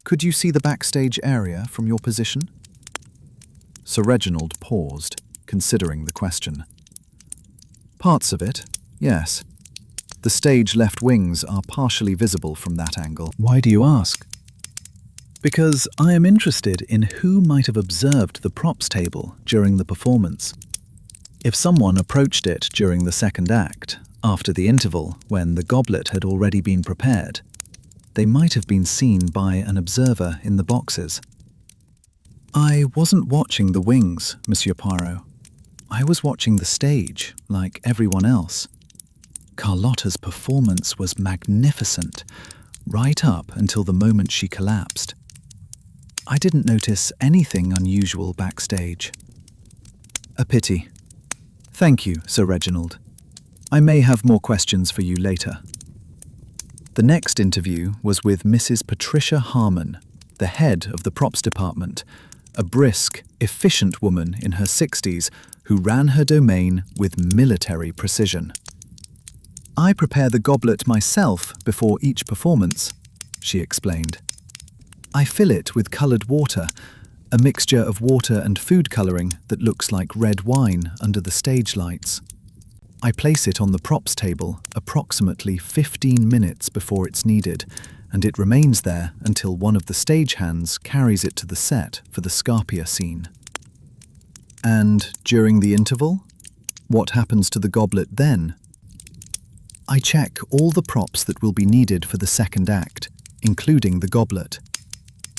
Could you see the backstage area from your position? Sir Reginald paused, considering the question. Parts of it, yes. The stage left wings are partially visible from that angle. Why do you ask? Because I am interested in who might have observed the props table during the performance. If someone approached it during the second act, after the interval when the goblet had already been prepared, they might have been seen by an observer in the boxes. I wasn't watching the wings, Monsieur Poirot. I was watching the stage, like everyone else. Carlotta's performance was magnificent, right up until the moment she collapsed. I didn't notice anything unusual backstage. A pity. Thank you, Sir Reginald. I may have more questions for you later. The next interview was with Mrs. Patricia Harmon, the head of the props department, a brisk, efficient woman in her 60s who ran her domain with military precision. I prepare the goblet myself before each performance, she explained. I fill it with coloured water, a mixture of water and food colouring that looks like red wine under the stage lights. I place it on the props table approximately 15 minutes before it's needed, and it remains there until one of the stagehands carries it to the set for the Scarpia scene. And during the interval, what happens to the goblet then? I check all the props that will be needed for the second act, including the goblet.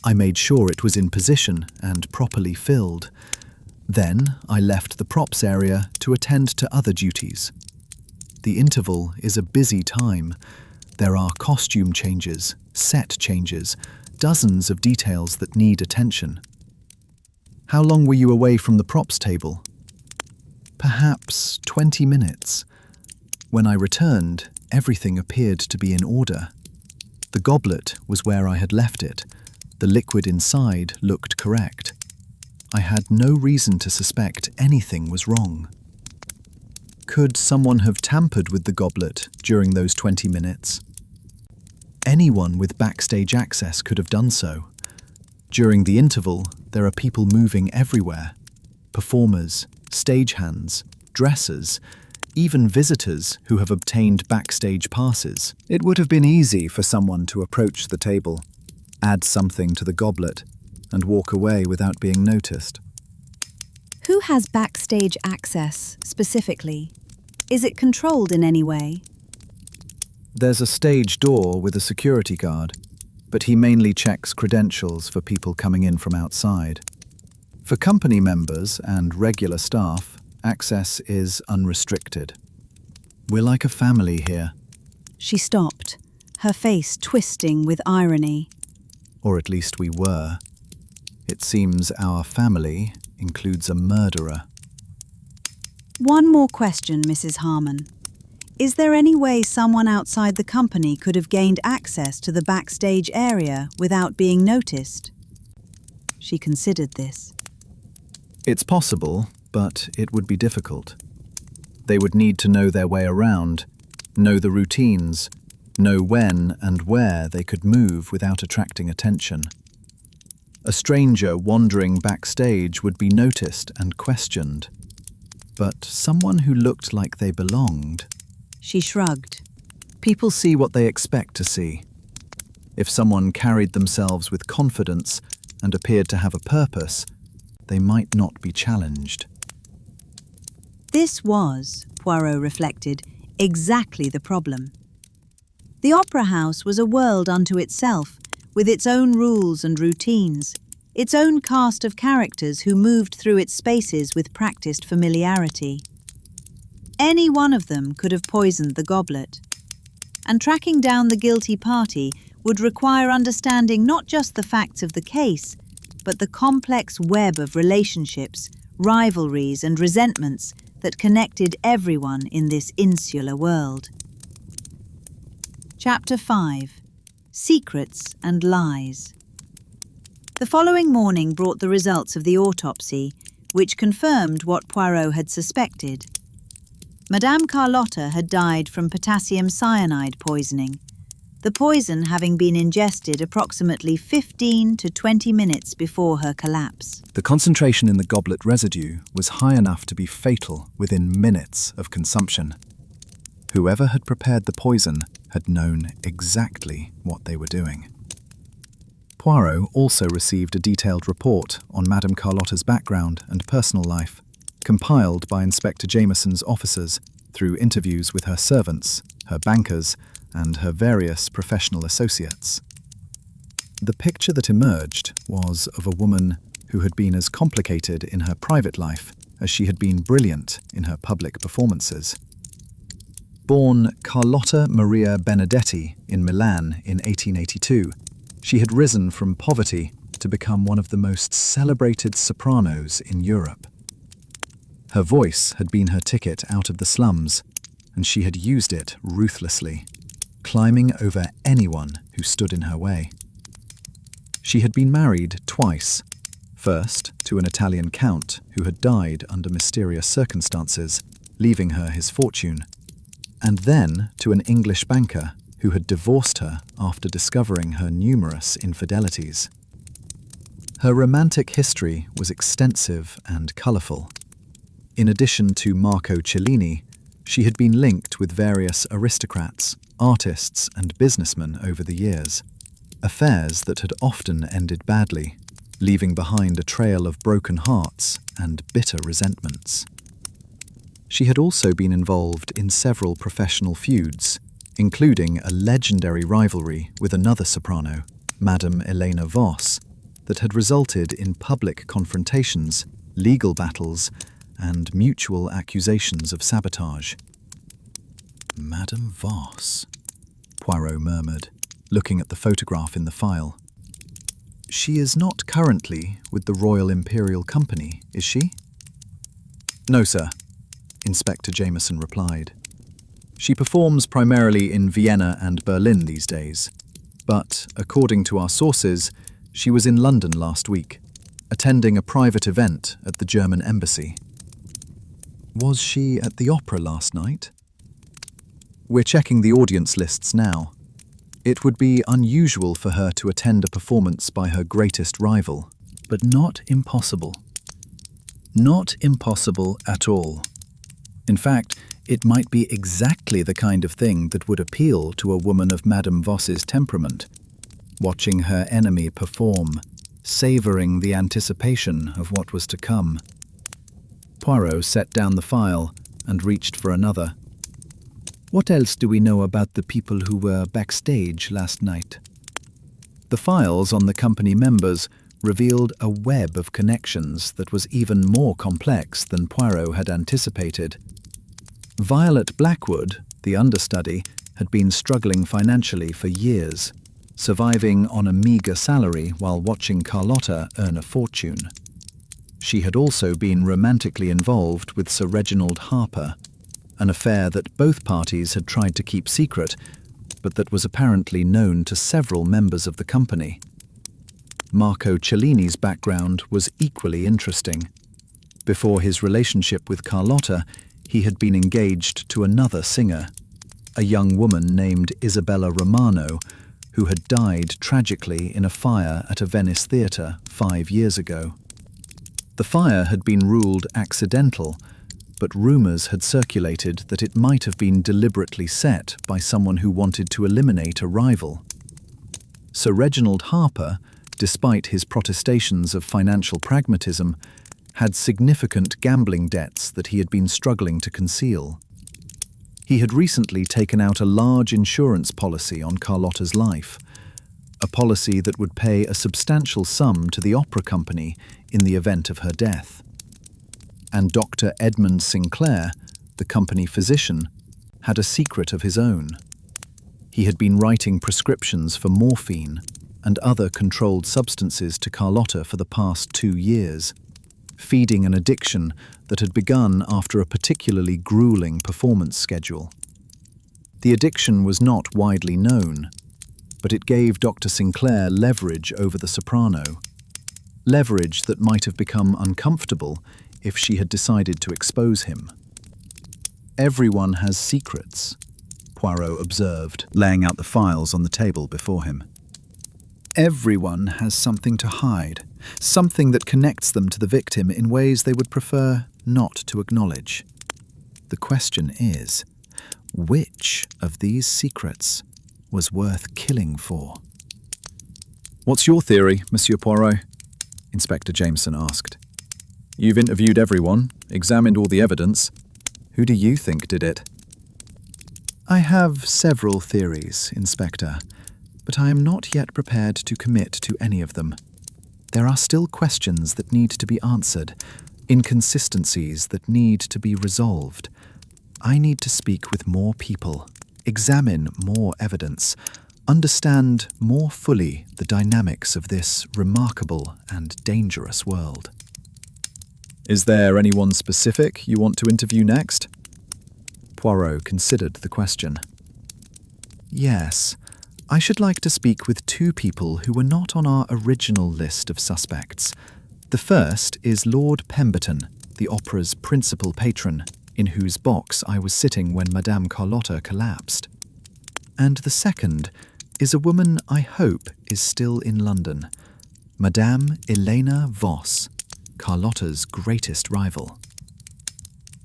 I made sure it was in position and properly filled. Then I left the props area to attend to other duties. The interval is a busy time. There are costume changes, set changes, dozens of details that need attention. How long were you away from the props table? Perhaps 20 minutes. When I returned, everything appeared to be in order. The goblet was where I had left it. The liquid inside looked correct. I had no reason to suspect anything was wrong. Could someone have tampered with the goblet during those 20 minutes? Anyone with backstage access could have done so. During the interval, there are people moving everywhere. Performers, stagehands, dressers, even visitors who have obtained backstage passes. It would have been easy for someone to approach the table, add something to the goblet, and walk away without being noticed. Who has backstage access, specifically? Is it controlled in any way? There's a stage door with a security guard, but he mainly checks credentials for people coming in from outside. For company members and regular staff, access is unrestricted. We're like a family here. She stopped, her face twisting with irony. Or at least we were. It seems our family includes a murderer. One more question, Mrs. Harmon. Is there any way someone outside the company could have gained access to the backstage area without being noticed? She considered this. It's possible, but it would be difficult. They would need to know their way around, know the routines, know when and where they could move without attracting attention. A stranger wandering backstage would be noticed and questioned, but someone who looked like they belonged. She shrugged. People see what they expect to see. If someone carried themselves with confidence and appeared to have a purpose, they might not be challenged. This was, Poirot reflected, exactly the problem. The opera house was a world unto itself, with its own rules and routines, its own cast of characters who moved through its spaces with practiced familiarity. Any one of them could have poisoned the goblet. And tracking down the guilty party would require understanding not just the facts of the case, but the complex web of relationships, rivalries and resentments that connected everyone in this insular world. Chapter 5. Secrets and Lies. The following morning brought the results of the autopsy, which confirmed what Poirot had suspected. Madame Carlotta had died from potassium cyanide poisoning, the poison having been ingested approximately 15 to 20 minutes before her collapse. The concentration in the goblet residue was high enough to be fatal within minutes of consumption. Whoever had prepared the poison had known exactly what they were doing. Poirot also received a detailed report on Madame Carlotta's background and personal life, compiled by Inspector Jameson's officers through interviews with her servants, her bankers, and her various professional associates. The picture that emerged was of a woman who had been as complicated in her private life as she had been brilliant in her public performances. Born Carlotta Maria Benedetti in Milan in 1882, she had risen from poverty to become one of the most celebrated sopranos in Europe. Her voice had been her ticket out of the slums, and she had used it ruthlessly, climbing over anyone who stood in her way. She had been married twice, first to an Italian count who had died under mysterious circumstances, leaving her his fortune, and then to an English banker who had divorced her after discovering her numerous infidelities. Her romantic history was extensive and colourful. In addition to Marco Cellini, she had been linked with various aristocrats, artists and businessmen over the years, affairs that had often ended badly, leaving behind a trail of broken hearts and bitter resentments. She had also been involved in several professional feuds, including a legendary rivalry with another soprano, Madame Elena Voss, that had resulted in public confrontations, legal battles, and mutual accusations of sabotage. Madame Voss, Poirot murmured, looking at the photograph in the file. She is not currently with the Royal Imperial Company, is she? No, sir, Inspector Jameson replied. She performs primarily in Vienna and Berlin these days, but, according to our sources, she was in London last week, attending a private event at the German embassy. Was she at the opera last night? We're checking the audience lists now. It would be unusual for her to attend a performance by her greatest rival, but not impossible. Not impossible at all. In fact, it might be exactly the kind of thing that would appeal to a woman of Madame Voss's temperament. Watching her enemy perform, savouring the anticipation of what was to come. Poirot set down the file and reached for another. What else do we know about the people who were backstage last night? The files on the company members revealed a web of connections that was even more complex than Poirot had anticipated. Violet Blackwood, the understudy, had been struggling financially for years, surviving on a meagre salary while watching Carlotta earn a fortune. She had also been romantically involved with Sir Reginald Harper, an affair that both parties had tried to keep secret, but that was apparently known to several members of the company. Marco Cellini's background was equally interesting. Before his relationship with Carlotta, he had been engaged to another singer, a young woman named Isabella Romano, who had died tragically in a fire at a Venice theatre 5 years ago. The fire had been ruled accidental, but rumours had circulated that it might have been deliberately set by someone who wanted to eliminate a rival. Sir Reginald Harper, despite his protestations of financial pragmatism, had significant gambling debts that he had been struggling to conceal. He had recently taken out a large insurance policy on Carlotta's life, a policy that would pay a substantial sum to the opera company in the event of her death. And Dr. Edmund Sinclair, the company physician, had a secret of his own. He had been writing prescriptions for morphine and other controlled substances to Carlotta for the past 2 years, feeding an addiction that had begun after a particularly grueling performance schedule. The addiction was not widely known, but it gave Dr. Sinclair leverage over the soprano, leverage that might have become uncomfortable if she had decided to expose him. Everyone has secrets, Poirot observed, laying out the files on the table before him. Everyone has something to hide, something that connects them to the victim in ways they would prefer not to acknowledge. The question is, which of these secrets was worth killing for? What's your theory, Monsieur Poirot? Inspector Jameson asked. You've interviewed everyone, examined all the evidence. Who do you think did it? I have several theories, Inspector, but I am not yet prepared to commit to any of them. There are still questions that need to be answered, inconsistencies that need to be resolved. I need to speak with more people, examine more evidence, understand more fully the dynamics of this remarkable and dangerous world. Is there anyone specific you want to interview next? Poirot considered the question. Yes, I should like to speak with 2 people who were not on our original list of suspects. The first is Lord Pemberton, the opera's principal patron, in whose box I was sitting when Madame Carlotta collapsed. And the second is a woman I hope is still in London, Madame Elena Voss, Carlotta's greatest rival.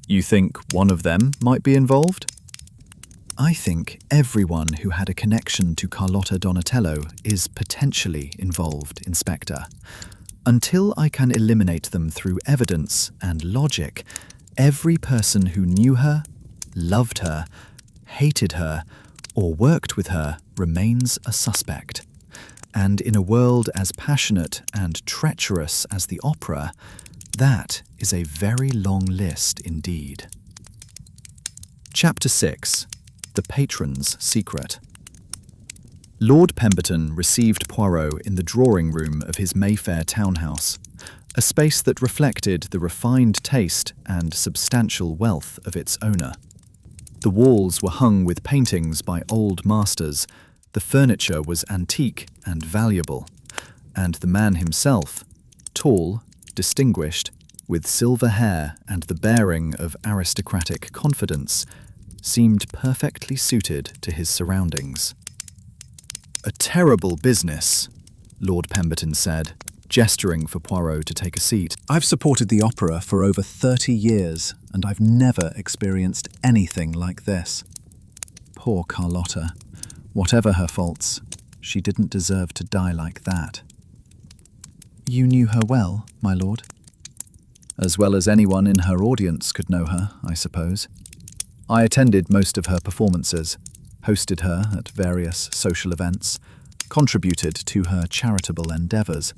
You think one of them might be involved? I think everyone who had a connection to Carlotta Donatello is potentially involved, Inspector. Until I can eliminate them through evidence and logic, Every person who knew her, loved her, hated her, or worked with her remains a suspect. And in a world as passionate and treacherous as the opera, that is a very long list indeed. Chapter 6. The Patron's Secret. Lord Pemberton received Poirot in the drawing room of his Mayfair townhouse, a space that reflected the refined taste and substantial wealth of its owner. The walls were hung with paintings by old masters, the furniture was antique and valuable, and the man himself, tall, distinguished, with silver hair and the bearing of aristocratic confidence, seemed perfectly suited to his surroundings. "A terrible business," Lord Pemberton said, gesturing for Poirot to take a seat. I've supported the opera for over 30 years, and I've never experienced anything like this. Poor Carlotta. Whatever her faults, she didn't deserve to die like that. You knew her well, my lord? As well as anyone in her audience could know her, I suppose. I attended most of her performances, hosted her at various social events, contributed to her charitable endeavours.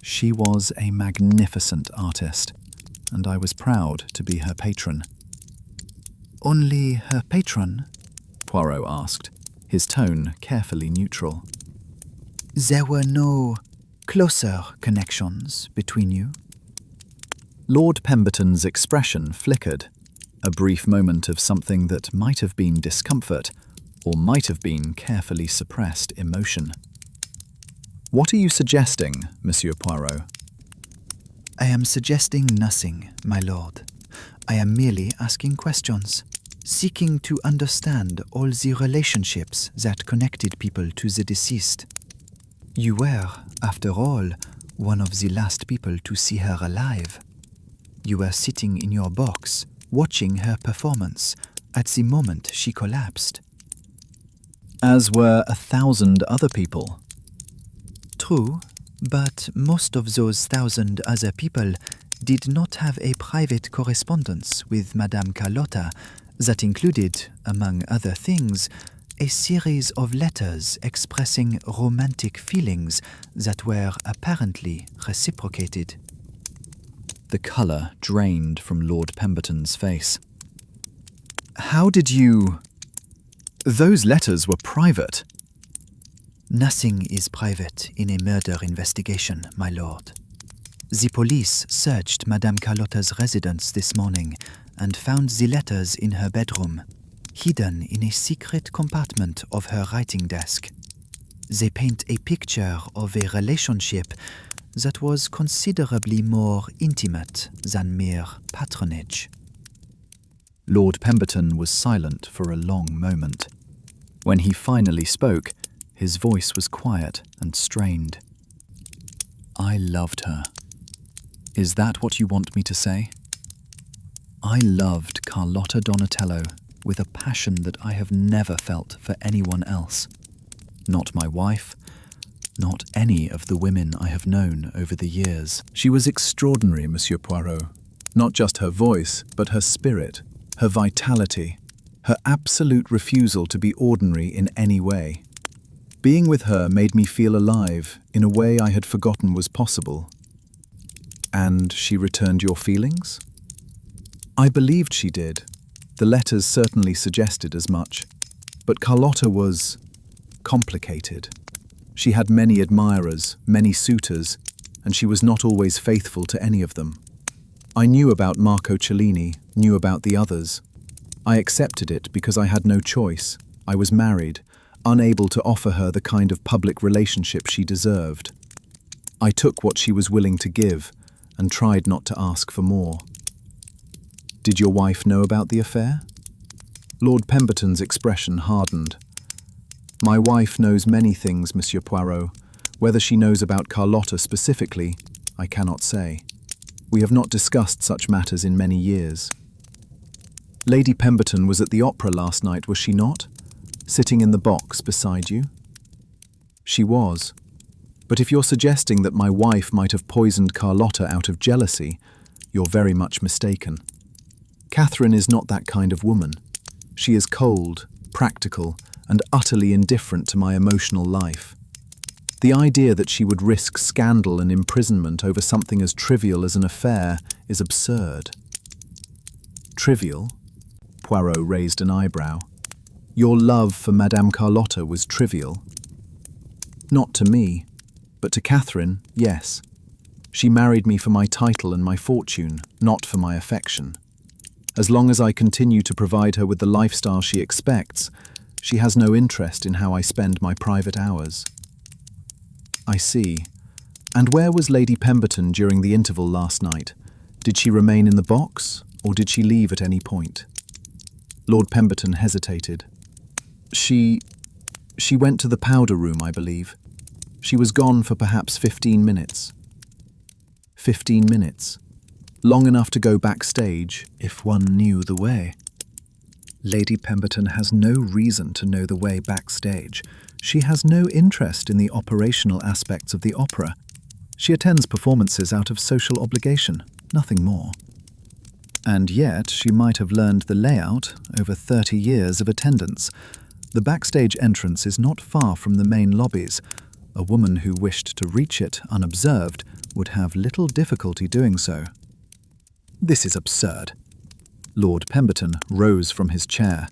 She was a magnificent artist, and I was proud to be her patron. Only her patron? Poirot asked, his tone carefully neutral. There were no closer connections between you? Lord Pemberton's expression flickered, a brief moment of something that might have been discomfort or might have been carefully suppressed emotion. What are you suggesting, Monsieur Poirot? I am suggesting nothing, my lord. I am merely asking questions, seeking to understand all the relationships that connected people to the deceased. You were, after all, one of the last people to see her alive. You were sitting in your box, watching her performance at the moment she collapsed. As were 1,000 other people. True, but most of those 1,000 other people did not have a private correspondence with Madame Carlotta that included, among other things, a series of letters expressing romantic feelings that were apparently reciprocated. The colour drained from Lord Pemberton's face. How did you... Those letters were private. Nothing is private in a murder investigation, my lord. The police searched Madame Carlotta's residence this morning and found the letters in her bedroom, hidden in a secret compartment of her writing desk. They paint a picture of a relationship that was considerably more intimate than mere patronage. Lord Pemberton was silent for a long moment. When he finally spoke, his voice was quiet and strained. I loved her. Is that what you want me to say? I loved Carlotta Donatello with a passion that I have never felt for anyone else. Not my wife, not any of the women I have known over the years. She was extraordinary, Monsieur Poirot. Not just her voice, but her spirit, her vitality, her absolute refusal to be ordinary in any way. Being with her made me feel alive in a way I had forgotten was possible. And she returned your feelings? I believed she did. The letters certainly suggested as much. But Carlotta was complicated. She had many admirers, many suitors, and she was not always faithful to any of them. I knew about Marco Cellini, knew about the others. I accepted it because I had no choice. I was married, unable to offer her the kind of public relationship she deserved. I took what she was willing to give and tried not to ask for more. Did your wife know about the affair? Lord Pemberton's expression hardened. My wife knows many things, Monsieur Poirot. Whether she knows about Carlotta specifically, I cannot say. We have not discussed such matters in many years. Lady Pemberton was at the opera last night, was she not? Sitting in the box beside you? She was. But if you're suggesting that my wife might have poisoned Carlotta out of jealousy, you're very much mistaken. Catherine is not that kind of woman. She is cold, practical, and utterly indifferent to my emotional life. The idea that she would risk scandal and imprisonment over something as trivial as an affair is absurd. Trivial? Poirot raised an eyebrow. Your love for Madame Carlotta was trivial. Not to me, but to Catherine, yes. She married me for my title and my fortune, not for my affection. As long as I continue to provide her with the lifestyle she expects, she has no interest in how I spend my private hours. I see. And where was Lady Pemberton during the interval last night? Did she remain in the box, or did she leave at any point? Lord Pemberton hesitated. She went to the powder room, I believe. She was gone for perhaps 15 minutes. 15 minutes. Long enough to go backstage if one knew the way. Lady Pemberton has no reason to know the way backstage. She has no interest in the operational aspects of the opera. She attends performances out of social obligation, nothing more. And yet she might have learned the layout over 30 years of attendance. The backstage entrance is not far from the main lobbies. A woman who wished to reach it unobserved would have little difficulty doing so. This is absurd. Lord Pemberton rose from his chair,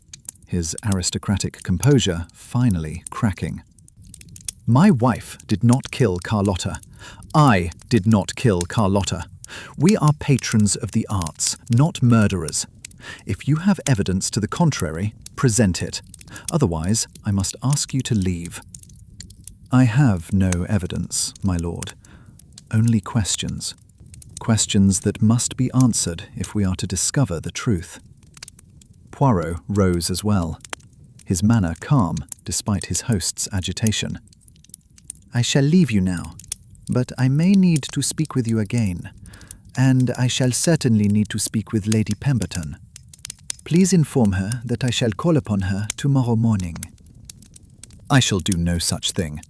his aristocratic composure finally cracking. My wife did not kill Carlotta. I did not kill Carlotta. We are patrons of the arts, not murderers. If you have evidence to the contrary, present it. Otherwise, I must ask you to leave. I have no evidence, my lord. Only questions. Questions that must be answered if we are to discover the truth. Poirot rose as well, his manner calm despite his host's agitation. I shall leave you now, but I may need to speak with you again, and I shall certainly need to speak with Lady Pemberton. Please inform her that I shall call upon her tomorrow morning. I shall do no such thing.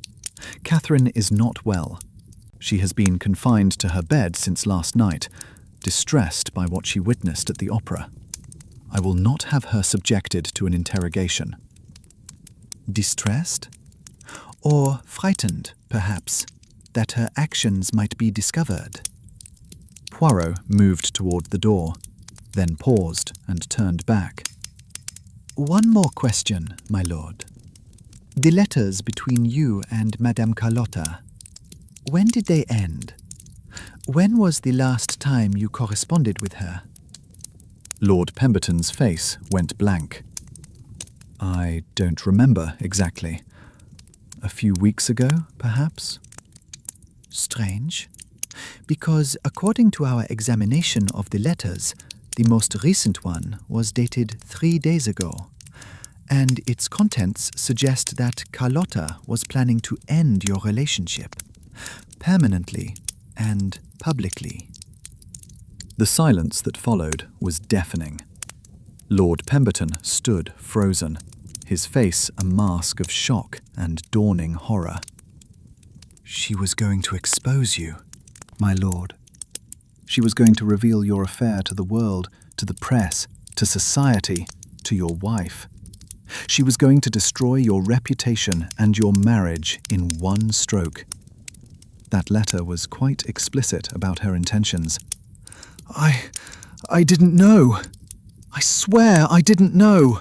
Catherine is not well. She has been confined to her bed since last night, distressed by what she witnessed at the opera. I will not have her subjected to an interrogation. Distressed? Or frightened, perhaps, that her actions might be discovered? Poirot moved toward the door, then paused and turned back. One more question, my lord. The letters between you and Madame Carlotta, when did they end? When was the last time you corresponded with her? Lord Pemberton's face went blank. I don't remember exactly. A few weeks ago, perhaps? Strange, because according to our examination of the letters, the most recent one was dated 3 days ago, and its contents suggest that Carlotta was planning to end your relationship, permanently and publicly. The silence that followed was deafening. Lord Pemberton stood frozen, his face a mask of shock and dawning horror. She was going to expose you, my lord. She was going to reveal your affair to the world, to the press, to society, to your wife. She was going to destroy your reputation and your marriage in one stroke. That letter was quite explicit about her intentions. I didn't know. I swear I didn't know.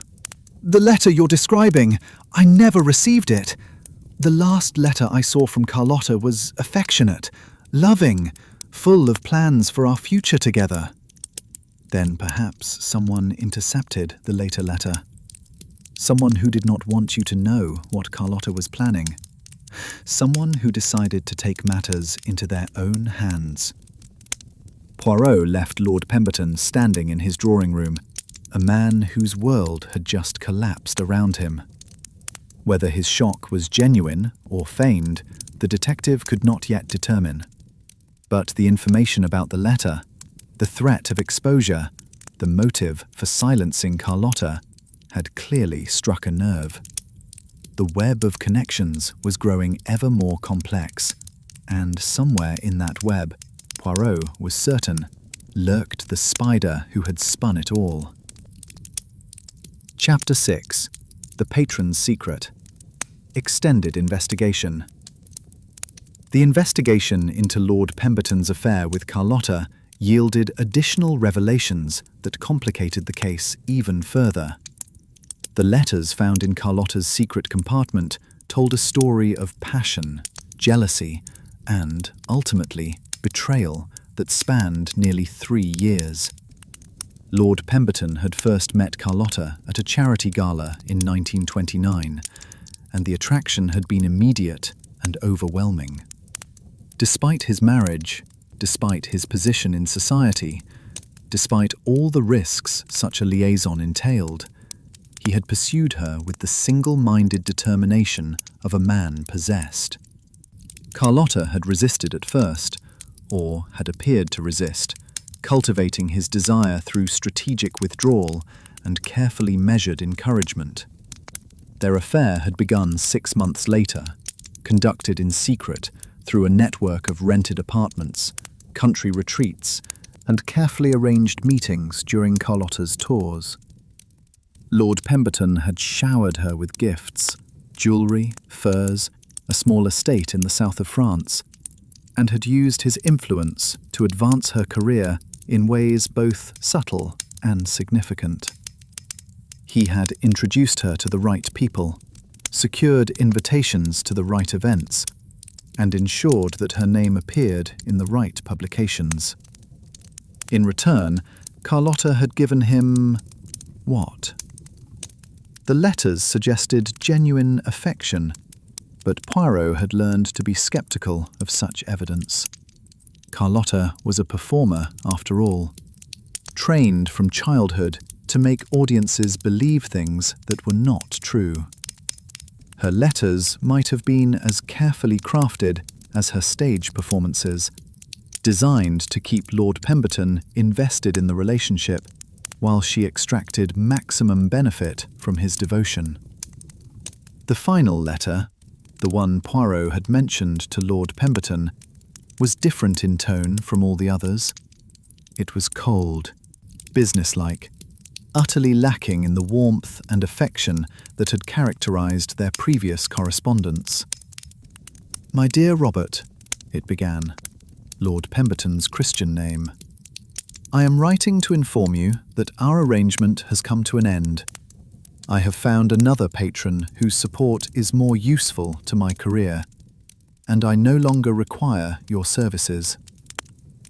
The letter you're describing, I never received it. The last letter I saw from Carlotta was affectionate, loving, full of plans for our future together. Then perhaps someone intercepted the later letter. Someone who did not want you to know what Carlotta was planning. Someone who decided to take matters into their own hands. Poirot left Lord Pemberton standing in his drawing room, a man whose world had just collapsed around him. Whether his shock was genuine or feigned, the detective could not yet determine. But the information about the letter, the threat of exposure, the motive for silencing Carlotta, had clearly struck a nerve. The web of connections was growing ever more complex, and somewhere in that web, Poirot was certain lurked the spider who had spun it all. Chapter 6. The Patron's Secret. Extended Investigation. The investigation into Lord Pemberton's affair with Carlotta yielded additional revelations that complicated the case even further. The letters found in Carlotta's secret compartment told a story of passion, jealousy, and, ultimately, betrayal that spanned nearly 3 years. Lord Pemberton had first met Carlotta at a charity gala in 1929, and the attraction had been immediate and overwhelming. Despite his marriage, despite his position in society, despite all the risks such a liaison entailed, he had pursued her with the single-minded determination of a man possessed. Carlotta had resisted at first, or had appeared to resist, cultivating his desire through strategic withdrawal and carefully measured encouragement. Their affair had begun 6 months later, conducted in secret through a network of rented apartments, country retreats, and carefully arranged meetings during Carlotta's tours. Lord Pemberton had showered her with gifts, jewellery, furs, a small estate in the south of France, and had used his influence to advance her career in ways both subtle and significant. He had introduced her to the right people, secured invitations to the right events, and ensured that her name appeared in the right publications. In return, Carlotta had given him what? The letters suggested genuine affection, but Poirot had learned to be sceptical of such evidence. Carlotta was a performer, after all, trained from childhood to make audiences believe things that were not true. Her letters might have been as carefully crafted as her stage performances, designed to keep Lord Pemberton invested in the relationship, while she extracted maximum benefit from his devotion. The final letter, the one Poirot had mentioned to Lord Pemberton, was different in tone from all the others. It was cold, businesslike, utterly lacking in the warmth and affection that had characterized their previous correspondence. "My dear Robert," it began, Lord Pemberton's Christian name, "I am writing to inform you that our arrangement has come to an end. I have found another patron whose support is more useful to my career, and I no longer require your services.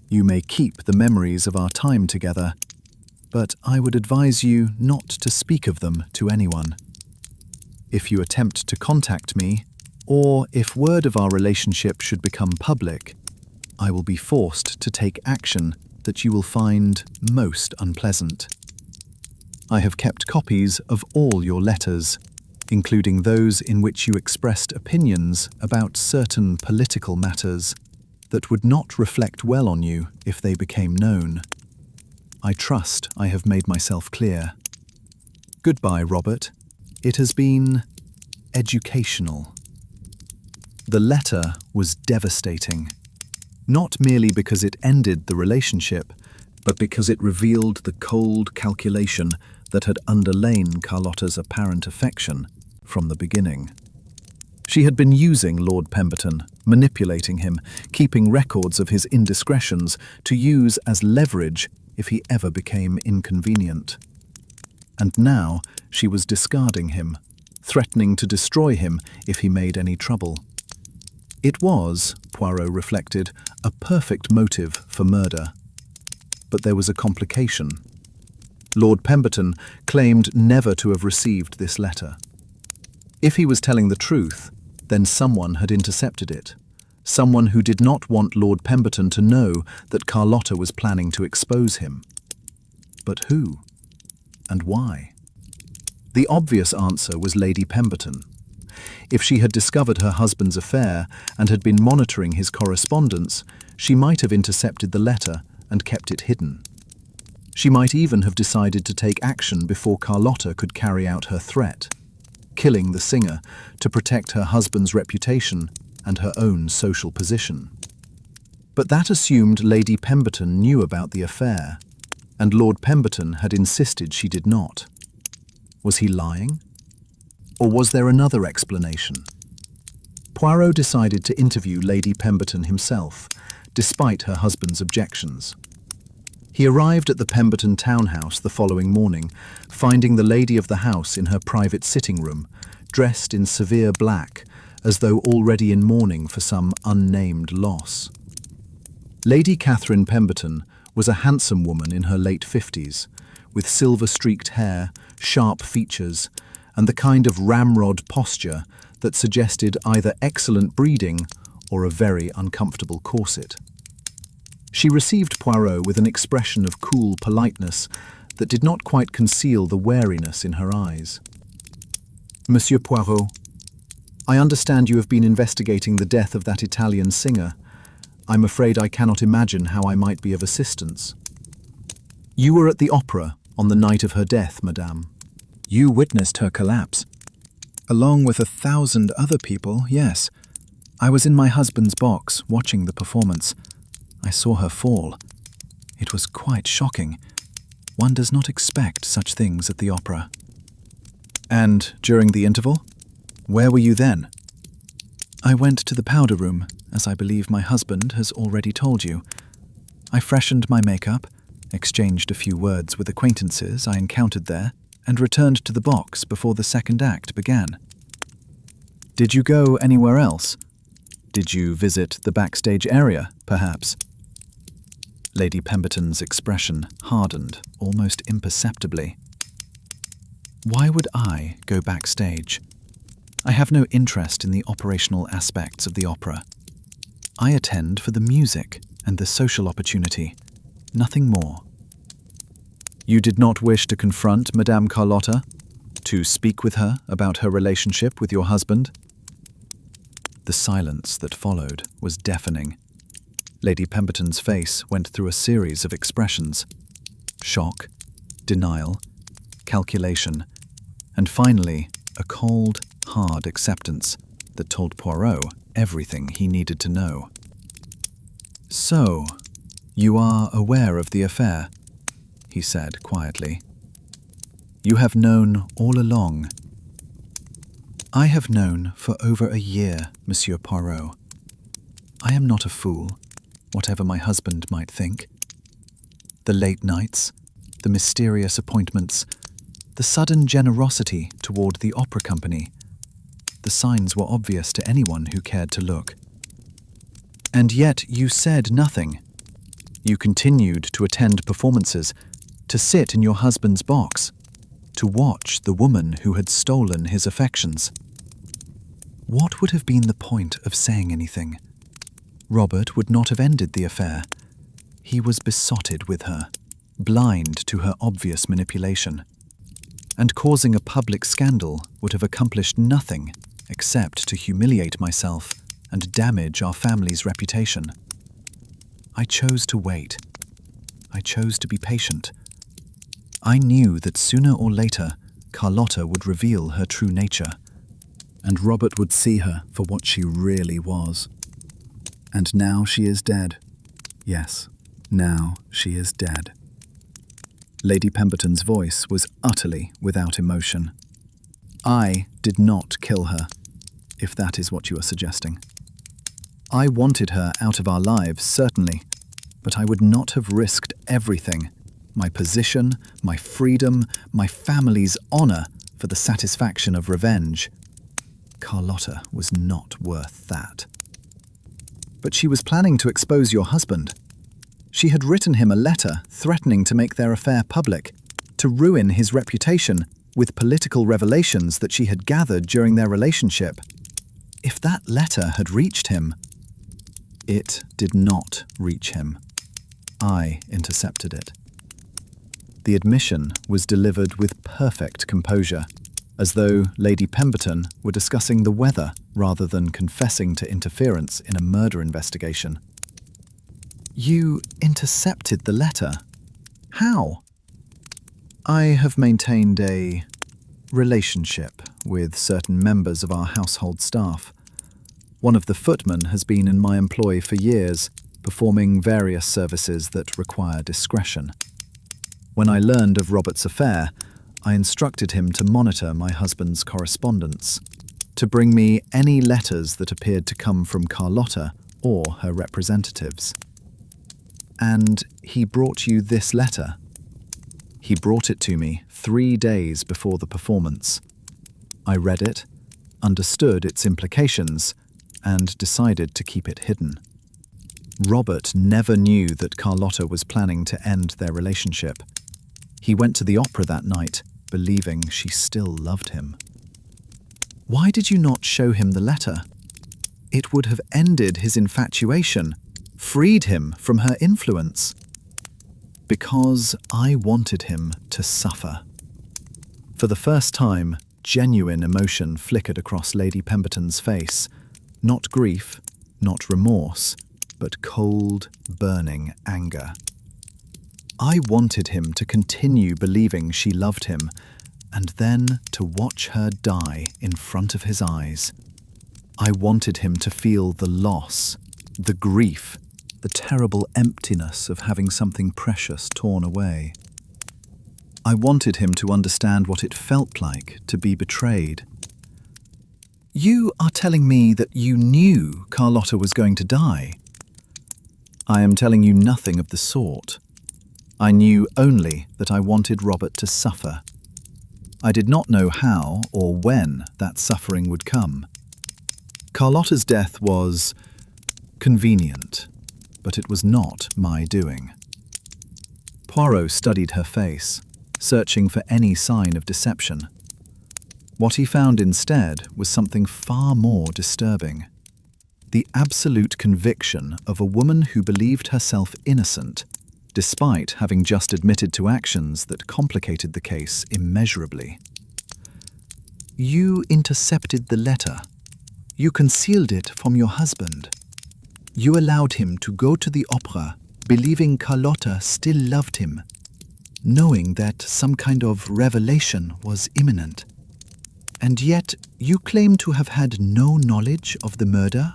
You may keep the memories of our time together, but I would advise you not to speak of them to anyone. If you attempt to contact me, or if word of our relationship should become public, I will be forced to take action that you will find most unpleasant. I have kept copies of all your letters, including those in which you expressed opinions about certain political matters that would not reflect well on you if they became known. I trust I have made myself clear. Goodbye, Robert. It has been educational." The letter was devastating, not merely because it ended the relationship, but because it revealed the cold calculation that had underlain Carlotta's apparent affection from the beginning. She had been using Lord Pemberton, manipulating him, keeping records of his indiscretions to use as leverage if he ever became inconvenient. And now she was discarding him, threatening to destroy him if he made any trouble. It was, Poirot reflected, a perfect motive for murder. But there was a complication. Lord Pemberton claimed never to have received this letter. If he was telling the truth, then someone had intercepted it. Someone who did not want Lord Pemberton to know that Carlotta was planning to expose him. But who? And why? The obvious answer was Lady Pemberton. If she had discovered her husband's affair and had been monitoring his correspondence, she might have intercepted the letter and kept it hidden. She might even have decided to take action before Carlotta could carry out her threat, killing the singer to protect her husband's reputation and her own social position. But that assumed Lady Pemberton knew about the affair, and Lord Pemberton had insisted she did not. Was he lying? Or was there another explanation? Poirot decided to interview Lady Pemberton himself, despite her husband's objections. He arrived at the Pemberton townhouse the following morning, finding the lady of the house in her private sitting room, dressed in severe black, as though already in mourning for some unnamed loss. Lady Catherine Pemberton was a handsome woman in her late 50s, with silver-streaked hair, sharp features, and the kind of ramrod posture that suggested either excellent breeding or a very uncomfortable corset. She received Poirot with an expression of cool politeness that did not quite conceal the wariness in her eyes. "Monsieur Poirot, I understand you have been investigating the death of that Italian singer. I'm afraid I cannot imagine how I might be of assistance." "You were at the opera on the night of her death, madame. You witnessed her collapse." "Along with 1,000 other people, yes. I was in my husband's box, watching the performance. I saw her fall. It was quite shocking. One does not expect such things at the opera." "And during the interval? Where were you then?" "I went to the powder room, as I believe my husband has already told you. I freshened my makeup, exchanged a few words with acquaintances I encountered there, and returned to the box before the second act began." "Did you go anywhere else? Did you visit the backstage area, perhaps?" Lady Pemberton's expression hardened almost imperceptibly. "Why would I go backstage? I have no interest in the operational aspects of the opera. I attend for the music and the social opportunity, nothing more." "You did not wish to confront Madame Carlotta? To speak with her about her relationship with your husband?" The silence that followed was deafening. Lady Pemberton's face went through a series of expressions: shock, denial, calculation, and finally a cold, hard acceptance that told Poirot everything he needed to know. "So, you are aware of the affair," he said quietly. "You have known all along." "I have known for over a year, Monsieur Poirot. I am not a fool, whatever my husband might think. The late nights, the mysterious appointments, the sudden generosity toward the opera company, the signs were obvious to anyone who cared to look. And yet you said nothing. You continued to attend performances, to sit in your husband's box, to watch the woman who had stolen his affections. What would have been the point of saying anything? Robert would not have ended the affair. He was besotted with her, blind to her obvious manipulation. And causing a public scandal would have accomplished nothing except to humiliate myself and damage our family's reputation. I chose to wait. I chose to be patient. I knew that sooner or later, Carlotta would reveal her true nature, and Robert would see her for what she really was. And now she is dead. Yes, now she is dead." Lady Pemberton's voice was utterly without emotion. "I did not kill her, if that is what you are suggesting. I wanted her out of our lives, certainly, but I would not have risked everything, my position, my freedom, my family's honor, for the satisfaction of revenge. Carlotta was not worth that." "But she was planning to expose your husband. She had written him a letter threatening to make their affair public, to ruin his reputation with political revelations that she had gathered during their relationship. If that letter had reached him..." "It did not reach him. I intercepted it." The admission was delivered with perfect composure, as though Lady Pemberton were discussing the weather rather than confessing to interference in a murder investigation. "You intercepted the letter? How?" "I have maintained a relationship with certain members of our household staff. One of the footmen has been in my employ for years, performing various services that require discretion. When I learned of Robert's affair, I instructed him to monitor my husband's correspondence, to bring me any letters that appeared to come from Carlotta or her representatives. And he brought you this letter. He brought it to me 3 days before the performance. I read it, understood its implications, and decided to keep it hidden. Robert never knew that Carlotta was planning to end their relationship. He went to the opera that night, believing she still loved him. Why did you not show him the letter? It would have ended his infatuation, freed him from her influence. Because I wanted him to suffer. For the first time, genuine emotion flickered across Lady Pemberton's face. Not grief, not remorse, but cold, burning anger. I wanted him to continue believing she loved him, and then to watch her die in front of his eyes. I wanted him to feel the loss, the grief, the terrible emptiness of having something precious torn away. I wanted him to understand what it felt like to be betrayed. You are telling me that you knew Carlotta was going to die. I am telling you nothing of the sort. I knew only that I wanted Robert to suffer. I did not know how or when that suffering would come. Carlotta's death was convenient, but it was not my doing. Poirot studied her face, searching for any sign of deception. What he found instead was something far more disturbing. The absolute conviction of a woman who believed herself innocent, despite having just admitted to actions that complicated the case immeasurably. You intercepted the letter. You concealed it from your husband. You allowed him to go to the opera, believing Carlotta still loved him, knowing that some kind of revelation was imminent. And yet you claim to have had no knowledge of the murder?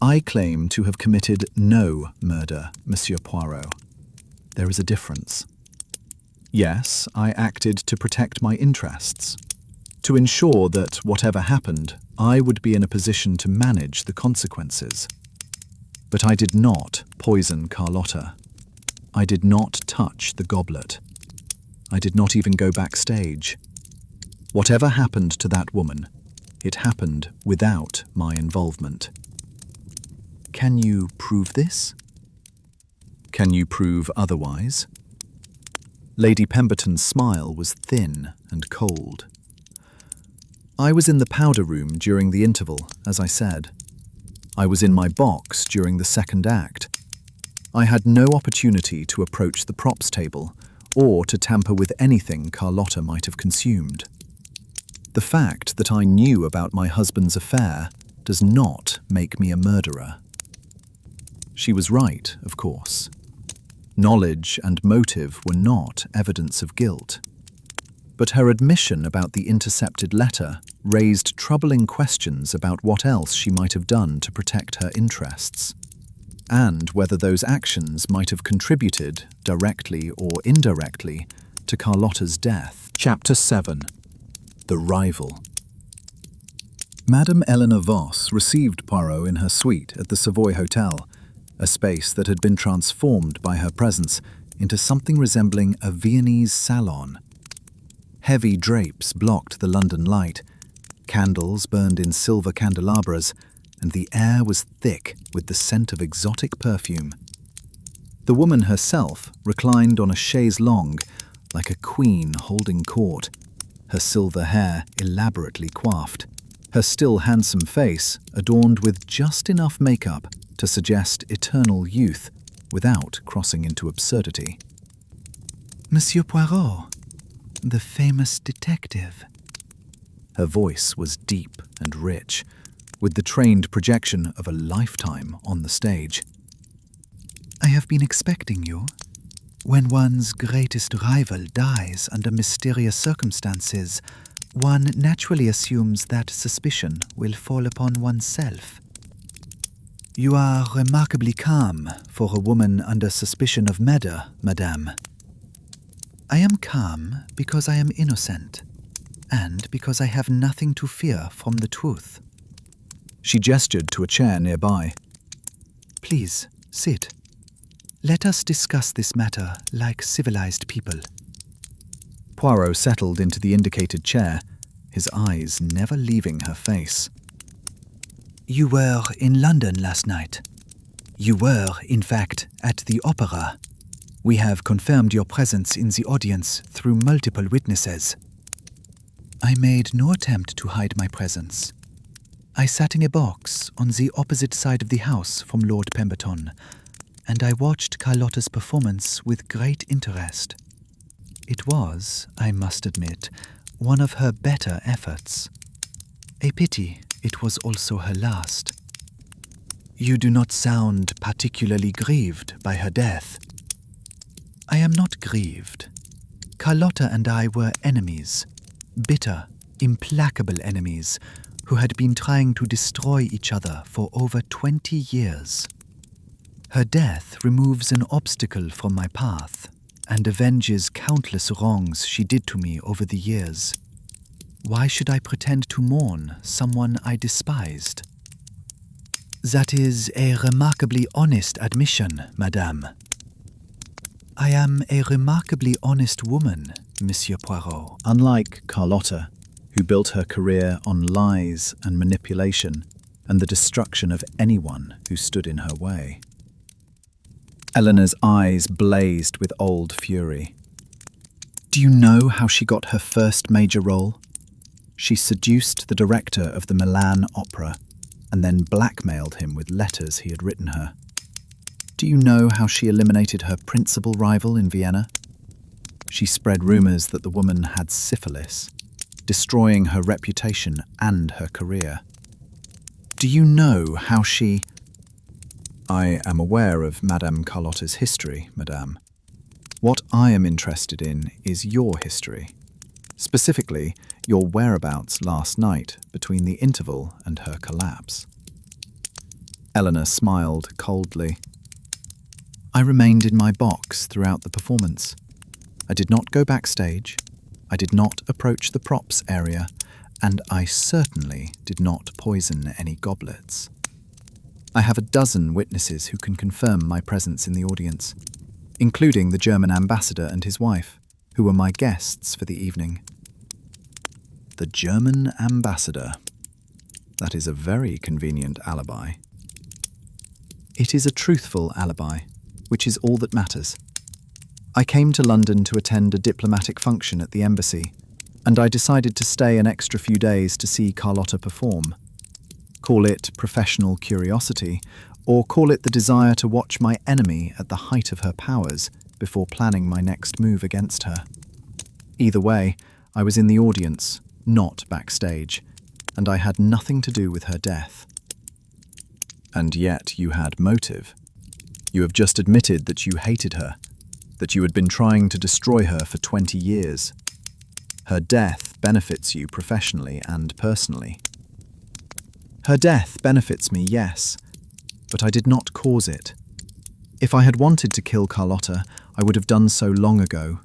I claim to have committed no murder, Monsieur Poirot. There is a difference. Yes, I acted to protect my interests, to ensure that whatever happened, I would be in a position to manage the consequences. But I did not poison Carlotta. I did not touch the goblet. I did not even go backstage. Whatever happened to that woman, it happened without my involvement. Can you prove this? Can you prove otherwise? Lady Pemberton's smile was thin and cold. I was in the powder room during the interval, as I said. I was in my box during the second act. I had no opportunity to approach the props table or to tamper with anything Carlotta might have consumed. The fact that I knew about my husband's affair does not make me a murderer. She was right, of course. Knowledge and motive were not evidence of guilt. But her admission about the intercepted letter raised troubling questions about what else she might have done to protect her interests, and whether those actions might have contributed, directly or indirectly, to Carlotta's death. Chapter 7. The Rival. Madame Eleanor Voss received Poirot in her suite at the Savoy Hotel, a space that had been transformed by her presence into something resembling a Viennese salon. Heavy drapes blocked the London light, candles burned in silver candelabras, and the air was thick with the scent of exotic perfume. The woman herself reclined on a chaise longue like a queen holding court, her silver hair elaborately coiffed, her still handsome face adorned with just enough makeup to suggest eternal youth without crossing into absurdity. Monsieur Poirot, the famous detective. Her voice was deep and rich, with the trained projection of a lifetime on the stage. I have been expecting you. When one's greatest rival dies under mysterious circumstances, one naturally assumes that suspicion will fall upon oneself. You are remarkably calm for a woman under suspicion of murder, madame. I am calm because I am innocent, and because I have nothing to fear from the truth. She gestured to a chair nearby. Please, sit. Let us discuss this matter like civilized people. Poirot settled into the indicated chair, his eyes never leaving her face. You were in London last night. You were, in fact, at the opera. We have confirmed your presence in the audience through multiple witnesses. I made no attempt to hide my presence. I sat in a box on the opposite side of the house from Lord Pemberton, and I watched Carlotta's performance with great interest. It was, I must admit, one of her better efforts. A pity it was also her last. You do not sound particularly grieved by her death. I am not grieved. Carlotta and I were enemies, bitter, implacable enemies, who had been trying to destroy each other for over 20 years. Her death removes an obstacle from my path and avenges countless wrongs she did to me over the years. Why should I pretend to mourn someone I despised? That is a remarkably honest admission, madame. I am a remarkably honest woman, Monsieur Poirot. Unlike Carlotta, who built her career on lies and manipulation and the destruction of anyone who stood in her way. Eleanor's eyes blazed with old fury. Do you know how she got her first major role? She seduced the director of the Milan Opera and then blackmailed him with letters he had written her. Do you know how she eliminated her principal rival in Vienna? She spread rumors that the woman had syphilis, destroying her reputation and her career. Do you know how she... I am aware of Madame Carlotta's history, madame. What I am interested in is your history. Specifically, your whereabouts last night between the interval and her collapse. Eleanor smiled coldly. I remained in my box throughout the performance. I did not go backstage, I did not approach the props area, and I certainly did not poison any goblets. I have a dozen witnesses who can confirm my presence in the audience, including the German ambassador and his wife, who were my guests for the evening. The German ambassador. That is a very convenient alibi. It is a truthful alibi, which is all that matters. I came to London to attend a diplomatic function at the embassy, and I decided to stay an extra few days to see Carlotta perform. Call it professional curiosity, or call it the desire to watch my enemy at the height of her powers before planning my next move against her. Either way, I was in the audience, not backstage, and I had nothing to do with her death. And yet you had motive. You have just admitted that you hated her, that you had been trying to destroy her for 20 years. Her death benefits you professionally and personally. Her death benefits me, yes, but I did not cause it. If I had wanted to kill Carlotta, I would have done so long ago,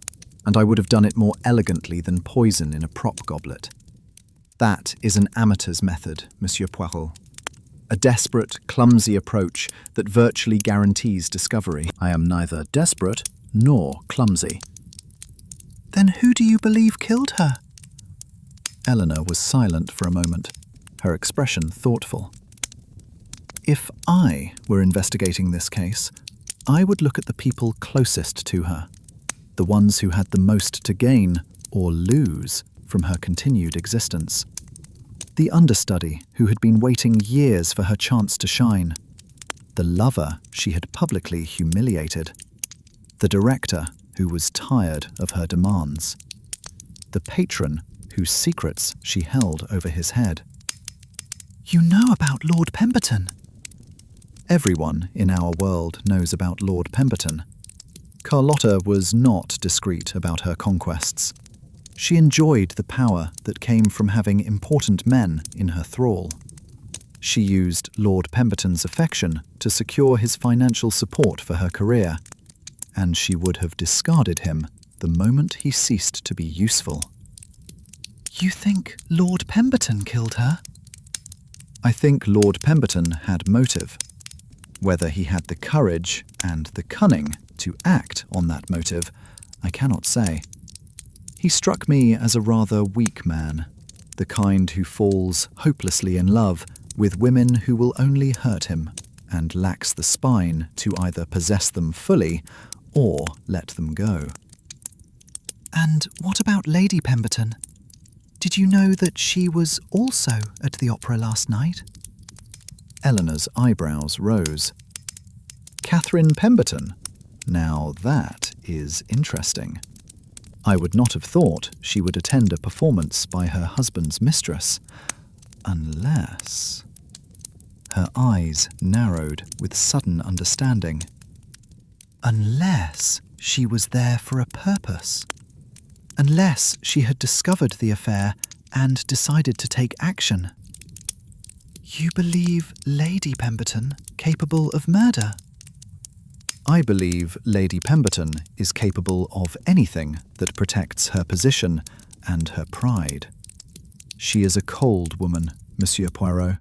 and I would have done it more elegantly than poison in a prop goblet. That is an amateur's method, Monsieur Poirot. A desperate, clumsy approach that virtually guarantees discovery. I am neither desperate nor clumsy. Then who do you believe killed her? Eleanor was silent for a moment, her expression thoughtful. If I were investigating this case, I would look at the people closest to her, the ones who had the most to gain or lose from her continued existence. The understudy who had been waiting years for her chance to shine, the lover she had publicly humiliated, the director who was tired of her demands, the patron whose secrets she held over his head. You know about Lord Pemberton? Everyone in our world knows about Lord Pemberton. Carlotta was not discreet about her conquests. She enjoyed the power that came from having important men in her thrall. She used Lord Pemberton's affection to secure his financial support for her career, and she would have discarded him the moment he ceased to be useful. You think Lord Pemberton killed her? I think Lord Pemberton had motive. Whether he had the courage and the cunning to act on that motive, I cannot say. He struck me as a rather weak man, the kind who falls hopelessly in love with women who will only hurt him and lacks the spine to either possess them fully or let them go. And what about Lady Pemberton? Did you know that she was also at the opera last night? Eleanor's eyebrows rose. Catherine Pemberton? Now that is interesting. I would not have thought she would attend a performance by her husband's mistress, unless... Her eyes narrowed with sudden understanding. Unless she was there for a purpose. Unless she had discovered the affair and decided to take action. You believe Lady Pemberton capable of murder? I believe Lady Pemberton is capable of anything that protects her position and her pride. She is a cold woman, Monsieur Poirot.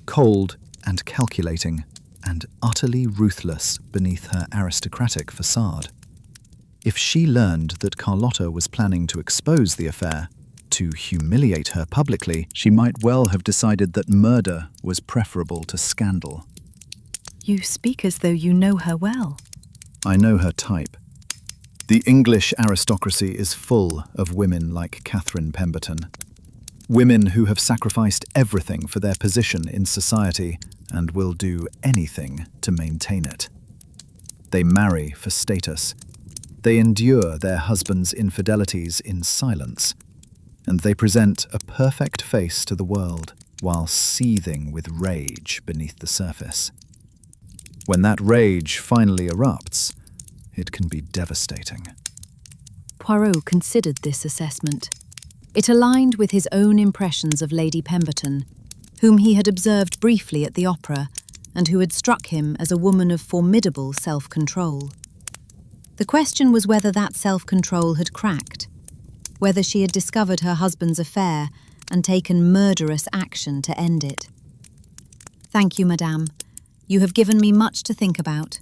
Cold and calculating, and utterly ruthless beneath her aristocratic facade. If she learned that Carlotta was planning to expose the affair, to humiliate her publicly, she might well have decided that murder was preferable to scandal. You speak as though you know her well. I know her type. The English aristocracy is full of women like Catherine Pemberton. Women who have sacrificed everything for their position in society and will do anything to maintain it. They marry for status. They endure their husbands' infidelities in silence. And they present a perfect face to the world while seething with rage beneath the surface. When that rage finally erupts, it can be devastating. Poirot considered this assessment. It aligned with his own impressions of Lady Pemberton, whom he had observed briefly at the opera and who had struck him as a woman of formidable self-control. The question was whether that self-control had cracked, whether she had discovered her husband's affair and taken murderous action to end it. Thank you, Madame. You have given me much to think about.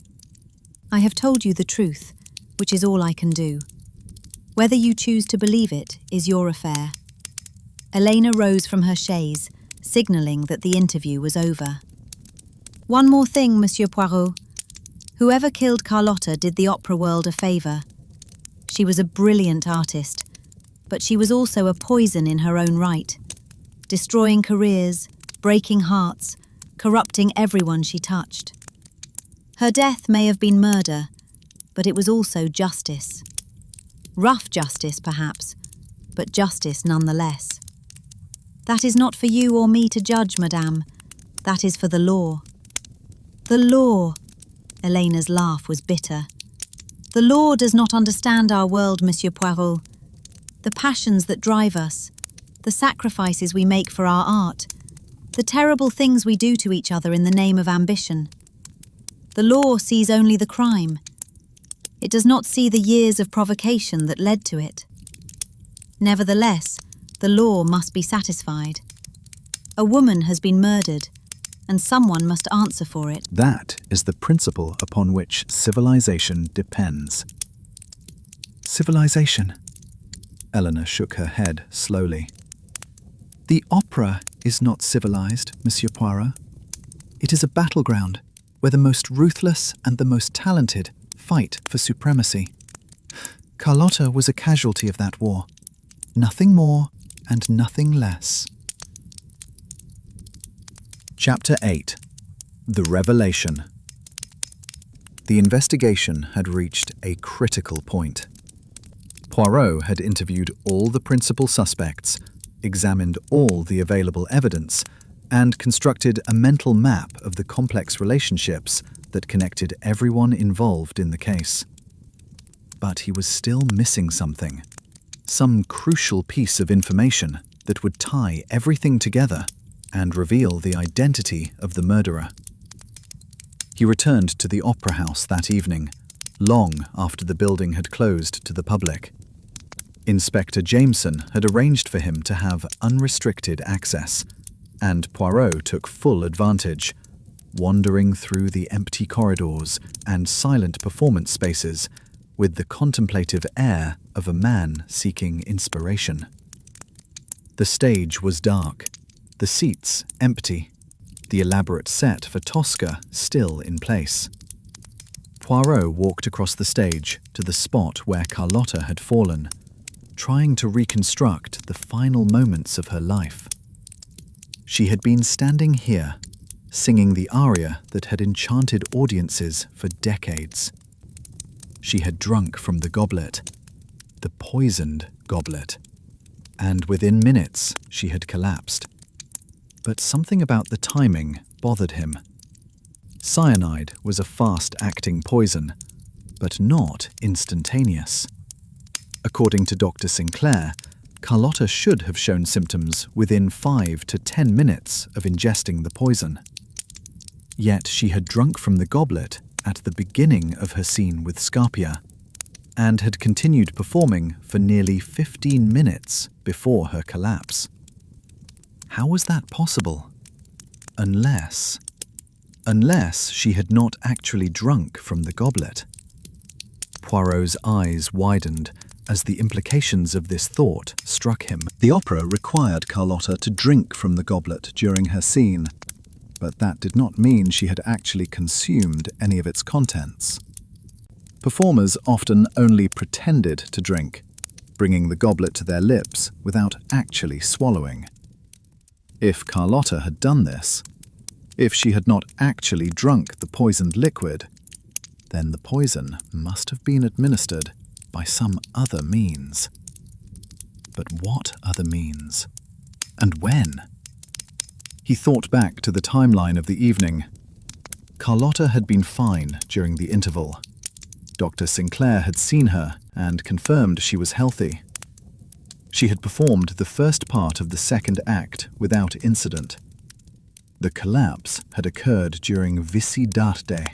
I have told you the truth, which is all I can do. Whether you choose to believe it is your affair. Elena rose from her chaise, signalling that the interview was over. One more thing, Monsieur Poirot. Whoever killed Carlotta did the opera world a favour. She was a brilliant artist, but she was also a poison in her own right, destroying careers, breaking hearts, corrupting everyone she touched. Her death may have been murder, but it was also justice. Rough justice, perhaps, but justice nonetheless. That is not for you or me to judge, Madame. That is for the law. The law! Elena's laugh was bitter. The law does not understand our world, Monsieur Poirot. The passions that drive us, the sacrifices we make for our art, the terrible things we do to each other in the name of ambition. The law sees only the crime. It does not see the years of provocation that led to it. Nevertheless, the law must be satisfied. A woman has been murdered, and someone must answer for it. That is the principle upon which civilization depends. Civilization? Eleanor shook her head slowly. The opera is not civilized, Monsieur Poirot. It is a battleground where the most ruthless and the most talented fight for supremacy. Carlotta was a casualty of that war. Nothing more and nothing less. Chapter 8. The Revelation. The investigation had reached a critical point. Poirot had interviewed all the principal suspects, examined all the available evidence, and constructed a mental map of the complex relationships that connected everyone involved in the case. But he was still missing something, some crucial piece of information that would tie everything together and reveal the identity of the murderer. He returned to the opera house that evening, long after the building had closed to the public. Inspector Jameson had arranged for him to have unrestricted access, and Poirot took full advantage, wandering through the empty corridors and silent performance spaces with the contemplative air of a man seeking inspiration. The stage was dark, the seats empty, the elaborate set for Tosca still in place. Poirot walked across the stage to the spot where Carlotta had fallen, trying to reconstruct the final moments of her life. She had been standing here, singing the aria that had enchanted audiences for decades. She had drunk from the goblet, the poisoned goblet, and within minutes she had collapsed. But something about the timing bothered him. Cyanide was a fast-acting poison, but not instantaneous. According to Dr. Sinclair, Carlotta should have shown symptoms within 5 to 10 minutes of ingesting the poison. Yet she had drunk from the goblet at the beginning of her scene with Scarpia, and had continued performing for nearly 15 minutes before her collapse. How was that possible? Unless she had not actually drunk from the goblet. Poirot's eyes widened as the implications of this thought struck him. The opera required Carlotta to drink from the goblet during her scene, but that did not mean she had actually consumed any of its contents. Performers often only pretended to drink, bringing the goblet to their lips without actually swallowing. If Carlotta had done this, if she had not actually drunk the poisoned liquid, then the poison must have been administered by some other means. But what other means? And when? He thought back to the timeline of the evening. Carlotta had been fine during the interval. Dr. Sinclair had seen her and confirmed she was healthy. She had performed the first part of the second act without incident. The collapse had occurred during Vici d'arte,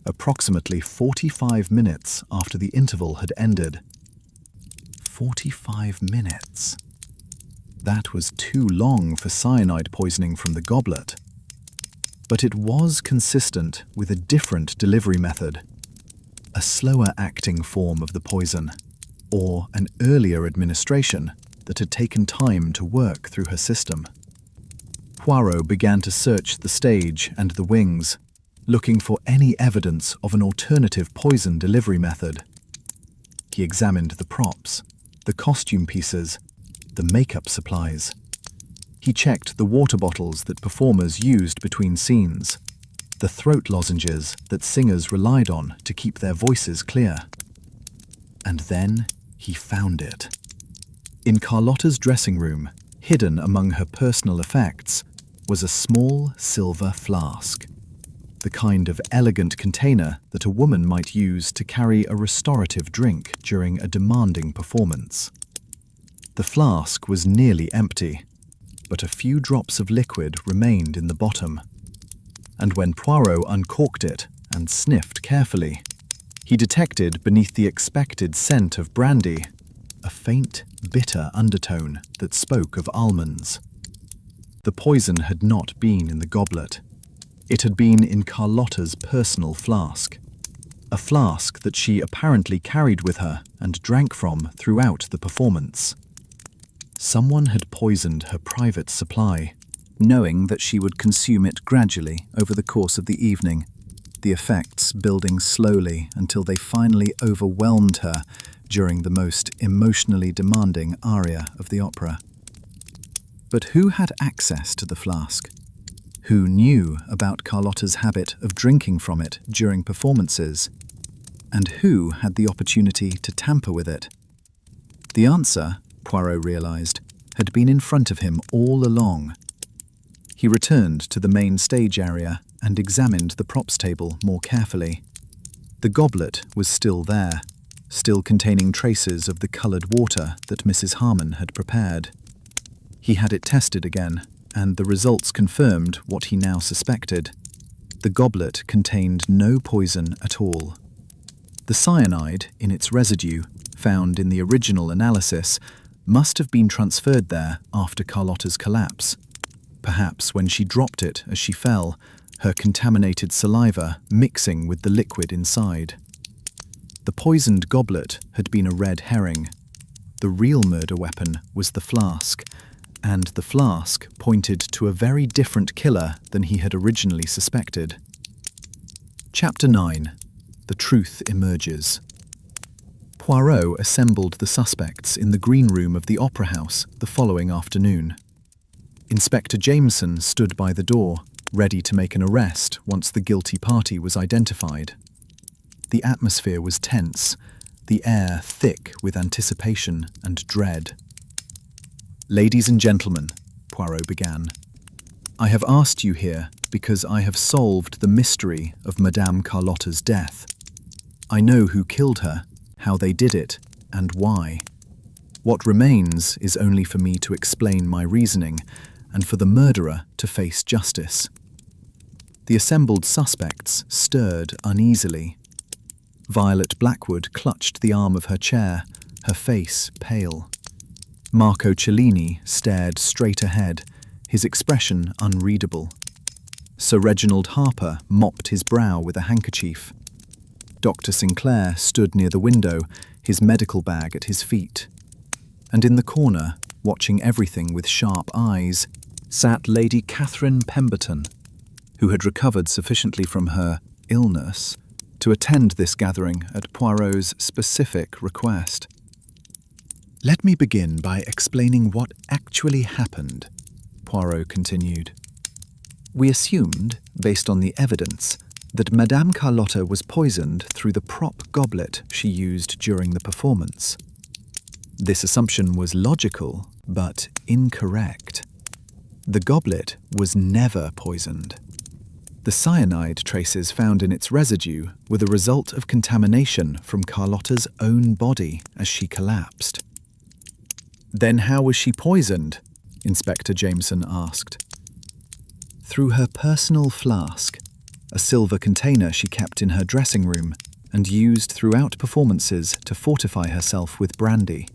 approximately 45 minutes after the interval had ended. 45 minutes. That was too long for cyanide poisoning from the goblet. But it was consistent with a different delivery method, a slower-acting form of the poison, or an earlier administration that had taken time to work through her system. Poirot began to search the stage and the wings, looking for any evidence of an alternative poison delivery method. He examined the props, the costume pieces, the makeup supplies. He checked the water bottles that performers used between scenes, the throat lozenges that singers relied on to keep their voices clear. And then he found it. In Carlotta's dressing room, hidden among her personal effects, was a small silver flask, the kind of elegant container that a woman might use to carry a restorative drink during a demanding performance. The flask was nearly empty, but a few drops of liquid remained in the bottom. And when Poirot uncorked it and sniffed carefully, he detected beneath the expected scent of brandy a faint, bitter undertone that spoke of almonds. The poison had not been in the goblet. It had been in Carlotta's personal flask, a flask that she apparently carried with her and drank from throughout the performance. Someone had poisoned her private supply, knowing that she would consume it gradually over the course of the evening, the effects building slowly until they finally overwhelmed her during the most emotionally demanding aria of the opera. But who had access to the flask? Who knew about Carlotta's habit of drinking from it during performances? And who had the opportunity to tamper with it? The answer, Poirot realized, had been in front of him all along. He returned to the main stage area and examined the props table more carefully. The goblet was still there, still containing traces of the coloured water that Mrs. Harmon had prepared. He had it tested again and the results confirmed what he now suspected. The goblet contained no poison at all. The cyanide in its residue, found in the original analysis, must have been transferred there after Carlotta's collapse. Perhaps when she dropped it as she fell, her contaminated saliva mixing with the liquid inside. The poisoned goblet had been a red herring. The real murder weapon was the flask, and the flask pointed to a very different killer than he had originally suspected. Chapter 9. The truth emerges. Poirot assembled the suspects in the green room of the Opera House the following afternoon. Inspector Jameson stood by the door, ready to make an arrest once the guilty party was identified. The atmosphere was tense, the air thick with anticipation and dread. "Ladies and gentlemen," Poirot began, "I have asked you here because I have solved the mystery of Madame Carlotta's death. I know who killed her, how they did it, and why. What remains is only for me to explain my reasoning and for the murderer to face justice." The assembled suspects stirred uneasily. Violet Blackwood clutched the arm of her chair, her face pale. Marco Cellini stared straight ahead, his expression unreadable. Sir Reginald Harper mopped his brow with a handkerchief. Dr. Sinclair stood near the window, his medical bag at his feet. And in the corner, watching everything with sharp eyes, sat Lady Catherine Pemberton, who had recovered sufficiently from her illness to attend this gathering at Poirot's specific request. "Let me begin by explaining what actually happened," Poirot continued. "We assumed, based on the evidence, that Madame Carlotta was poisoned through the prop goblet she used during the performance. This assumption was logical, but incorrect. The goblet was never poisoned. The cyanide traces found in its residue were the result of contamination from Carlotta's own body as she collapsed." "Then how was she poisoned?" Inspector Jameson asked. "Through her personal flask, a silver container she kept in her dressing room and used throughout performances to fortify herself with brandy.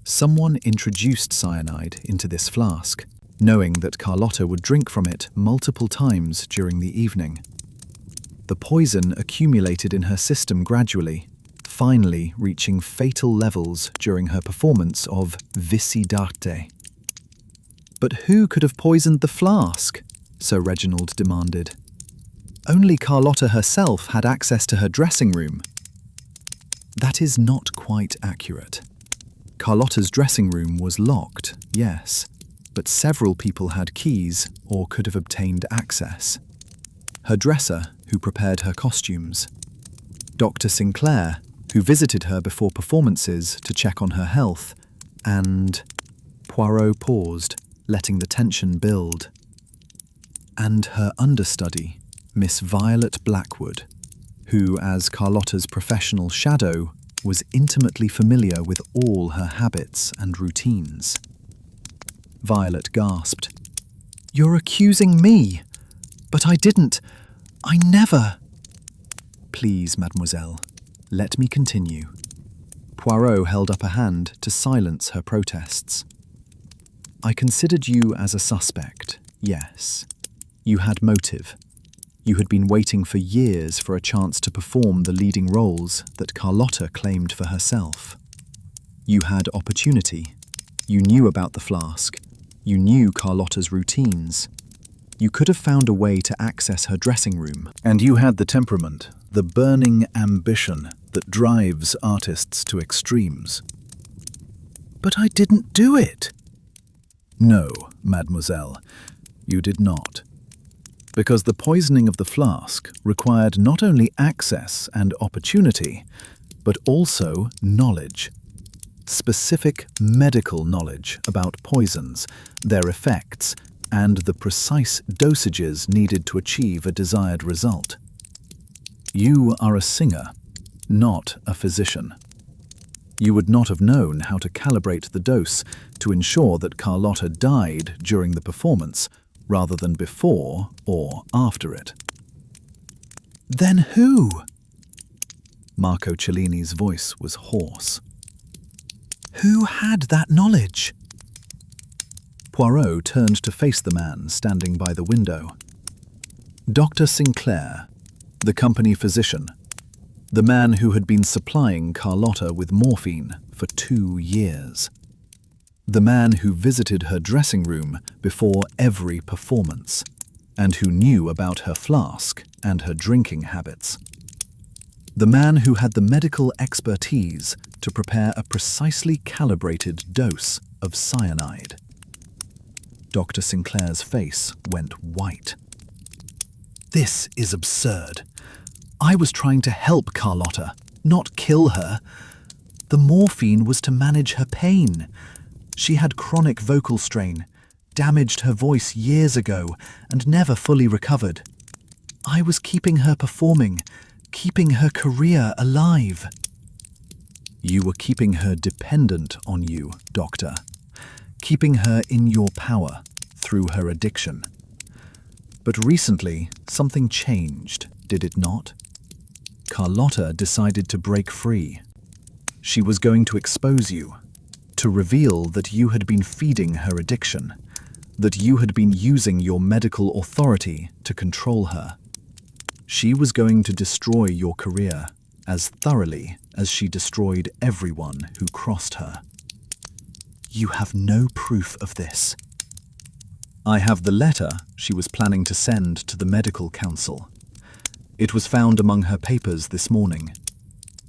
Someone introduced cyanide into this flask, knowing that Carlotta would drink from it multiple times during the evening. The poison accumulated in her system gradually, finally reaching fatal levels during her performance of Vici d'arte." "But who could have poisoned the flask?" Sir Reginald demanded. "Only Carlotta herself had access to her dressing room." "That is not quite accurate. Carlotta's dressing room was locked, yes, but several people had keys or could have obtained access. Her dresser, who prepared her costumes. Dr. Sinclair, who visited her before performances to check on her health, and..." Poirot paused, letting the tension build. "And her understudy, Miss Violet Blackwood, who, as Carlotta's professional shadow, was intimately familiar with all her habits and routines." Violet gasped. "You're accusing me? But I didn't. I never." "Please, mademoiselle, let me continue." Poirot held up a hand to silence her protests. "I considered you as a suspect, yes. You had motive. You had been waiting for years for a chance to perform the leading roles that Carlotta claimed for herself. You had opportunity. You knew about the flask. You knew Carlotta's routines. You could have found a way to access her dressing room. And you had the temperament, the burning ambition that drives artists to extremes." "But I didn't do it." "No, mademoiselle, you did not. Because the poisoning of the flask required not only access and opportunity, but also knowledge. Specific medical knowledge about poisons, their effects, and the precise dosages needed to achieve a desired result. You are a singer, not a physician. You would not have known how to calibrate the dose to ensure that Carlotta died during the performance rather than before or after it. Then who? Marco Cellini's voice was hoarse. Who had that knowledge? Poirot turned to face the man standing by the window. Dr. Sinclair, the company physician, the man who had been supplying Carlotta with morphine for 2 years. The man who visited her dressing room before every performance, and who knew about her flask and her drinking habits. The man who had the medical expertise to prepare a precisely calibrated dose of cyanide. Dr. Sinclair's face went white. This is absurd. I was trying to help Carlotta, not kill her. The morphine was to manage her pain. She had chronic vocal strain, damaged her voice years ago, and never fully recovered. I was keeping her performing, keeping her career alive. You were keeping her dependent on you, Doctor. Keeping her in your power through her addiction. But recently, something changed, did it not? Carlotta decided to break free. She was going to expose you, to reveal that you had been feeding her addiction, that you had been using your medical authority to control her. She was going to destroy your career as thoroughly as she destroyed everyone who crossed her. You have no proof of this. I have the letter she was planning to send to the medical council. It was found among her papers this morning.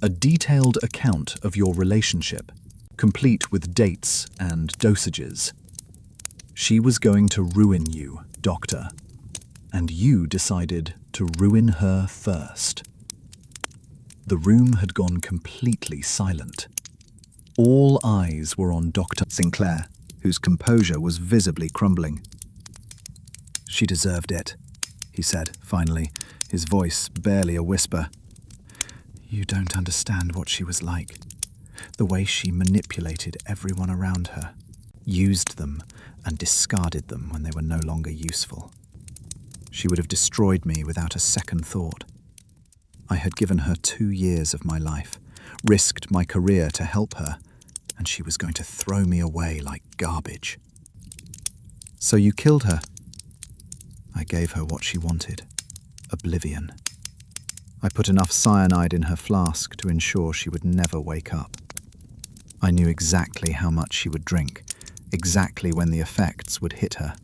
A detailed account of your relationship, complete with dates and dosages. She was going to ruin you, Doctor, and you decided to ruin her first. The room had gone completely silent. All eyes were on Dr. Sinclair, whose composure was visibly crumbling. She deserved it, he said, finally, his voice barely a whisper. You don't understand what she was like. The way she manipulated everyone around her, used them and discarded them when they were no longer useful. She would have destroyed me without a second thought. I had given her 2 years of my life, risked my career to help her, and she was going to throw me away like garbage. So you killed her? I gave her what she wanted, oblivion. I put enough cyanide in her flask to ensure she would never wake up. I knew exactly how much she would drink, exactly when the effects would hit her.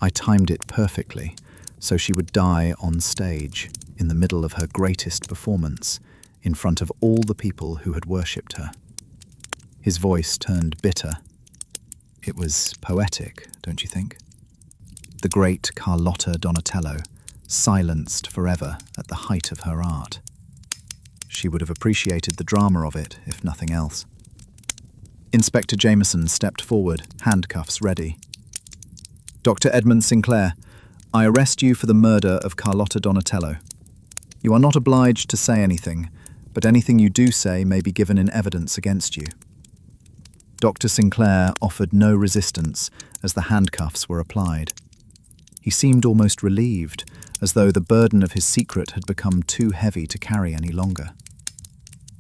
I timed it perfectly, so she would die on stage, in the middle of her greatest performance, in front of all the people who had worshipped her. His voice turned bitter. It was poetic, don't you think? The great Carlotta Donatello, silenced forever at the height of her art. She would have appreciated the drama of it, if nothing else. Inspector Jameson stepped forward, handcuffs ready. Dr. Edmund Sinclair, I arrest you for the murder of Carlotta Donatello. You are not obliged to say anything, but anything you do say may be given in evidence against you. Dr. Sinclair offered no resistance as the handcuffs were applied. He seemed almost relieved, as though the burden of his secret had become too heavy to carry any longer.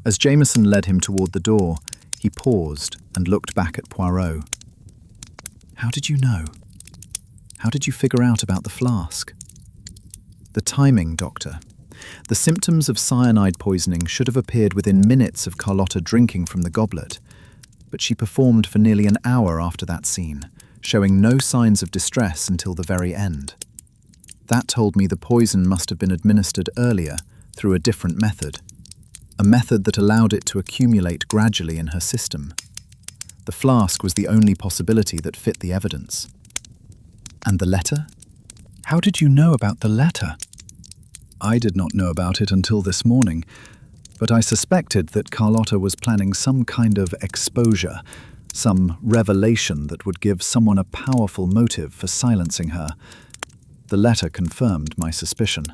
As Jameson led him toward the door, he paused and looked back at Poirot. How did you know? How did you figure out about the flask? The timing, Doctor. The symptoms of cyanide poisoning should have appeared within minutes of Carlotta drinking from the goblet, but she performed for nearly an hour after that scene, showing no signs of distress until the very end. That told me the poison must have been administered earlier through a different method, a method that allowed it to accumulate gradually in her system. The flask was the only possibility that fit the evidence. And the letter? How did you know about the letter? I did not know about it until this morning, but I suspected that Carlotta was planning some kind of exposure, some revelation that would give someone a powerful motive for silencing her. The letter confirmed my suspicion.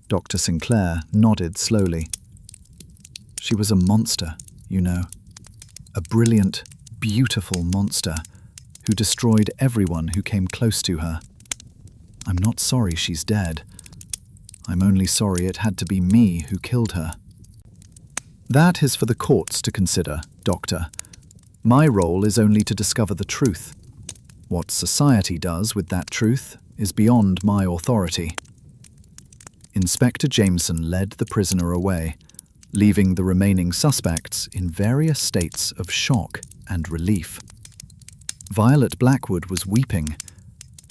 Dr. Sinclair nodded slowly. She was a monster, you know. A brilliant, beautiful monster who destroyed everyone who came close to her. I'm not sorry she's dead. I'm only sorry it had to be me who killed her. That is for the courts to consider, Doctor. My role is only to discover the truth. What society does with that truth is beyond my authority. Inspector Jameson led the prisoner away, leaving the remaining suspects in various states of shock and relief. Violet Blackwood was weeping,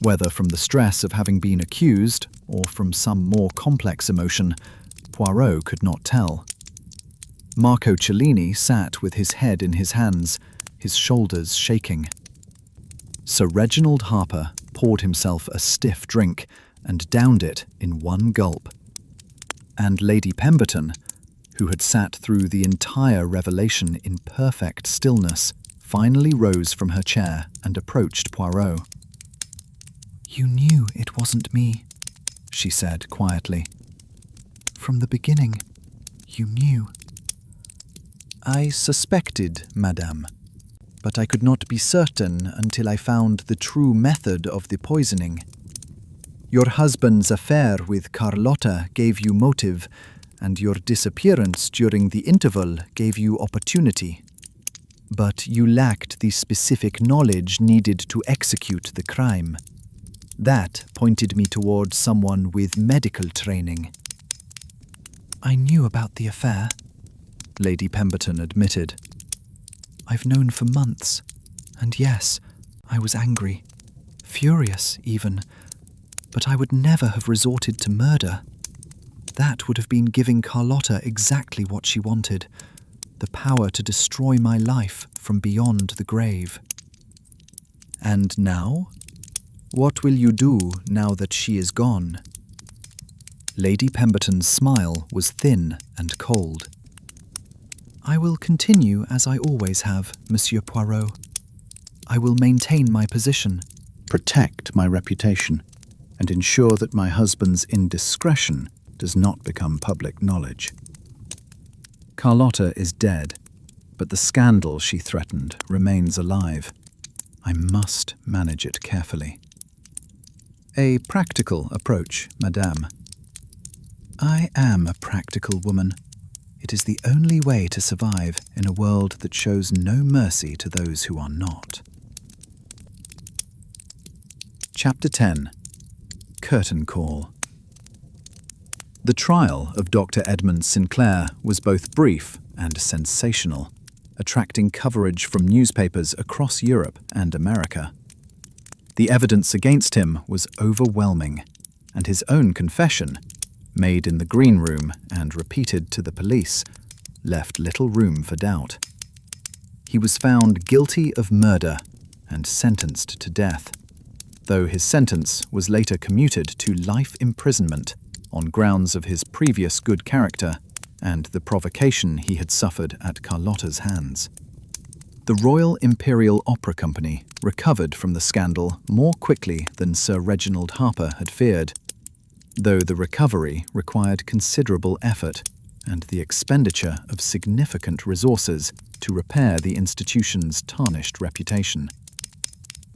whether from the stress of having been accused or from some more complex emotion, Poirot could not tell. Marco Cellini sat with his head in his hands, his shoulders shaking. Sir Reginald Harper poured himself a stiff drink and downed it in one gulp. And Lady Pemberton, who had sat through the entire revelation in perfect stillness, finally rose from her chair and approached Poirot. "You knew it wasn't me," she said quietly. "From the beginning, you knew." "I suspected, madame, but I could not be certain until I found the true method of the poisoning. Your husband's affair with Carlotta gave you motive, and your disappearance during the interval gave you opportunity. But you lacked the specific knowledge needed to execute the crime. That pointed me towards someone with medical training." "I knew about the affair," Lady Pemberton admitted. "I've known for months, and yes, I was angry, furious even, but I would never have resorted to murder. That would have been giving Carlotta exactly what she wanted, the power to destroy my life from beyond the grave." "And now? What will you do now that she is gone?" Lady Pemberton's smile was thin and cold. "I will continue as I always have, Monsieur Poirot. I will maintain my position, protect my reputation, and ensure that my husband's indiscretion does not become public knowledge. Carlotta is dead, but the scandal she threatened remains alive. I must manage it carefully." "A practical approach, madame." "I am a practical woman. It is the only way to survive in a world that shows no mercy to those who are not." Chapter 10. Curtain Call. The trial of Dr. Edmund Sinclair was both brief and sensational, attracting coverage from newspapers across Europe and America. The evidence against him was overwhelming, and his own confession, made in the green room and repeated to the police, left little room for doubt. He was found guilty of murder and sentenced to death, though his sentence was later commuted to life imprisonment on grounds of his previous good character and the provocation he had suffered at Carlotta's hands. The Royal Imperial Opera Company recovered from the scandal more quickly than Sir Reginald Harper had feared, though the recovery required considerable effort and the expenditure of significant resources to repair the institution's tarnished reputation.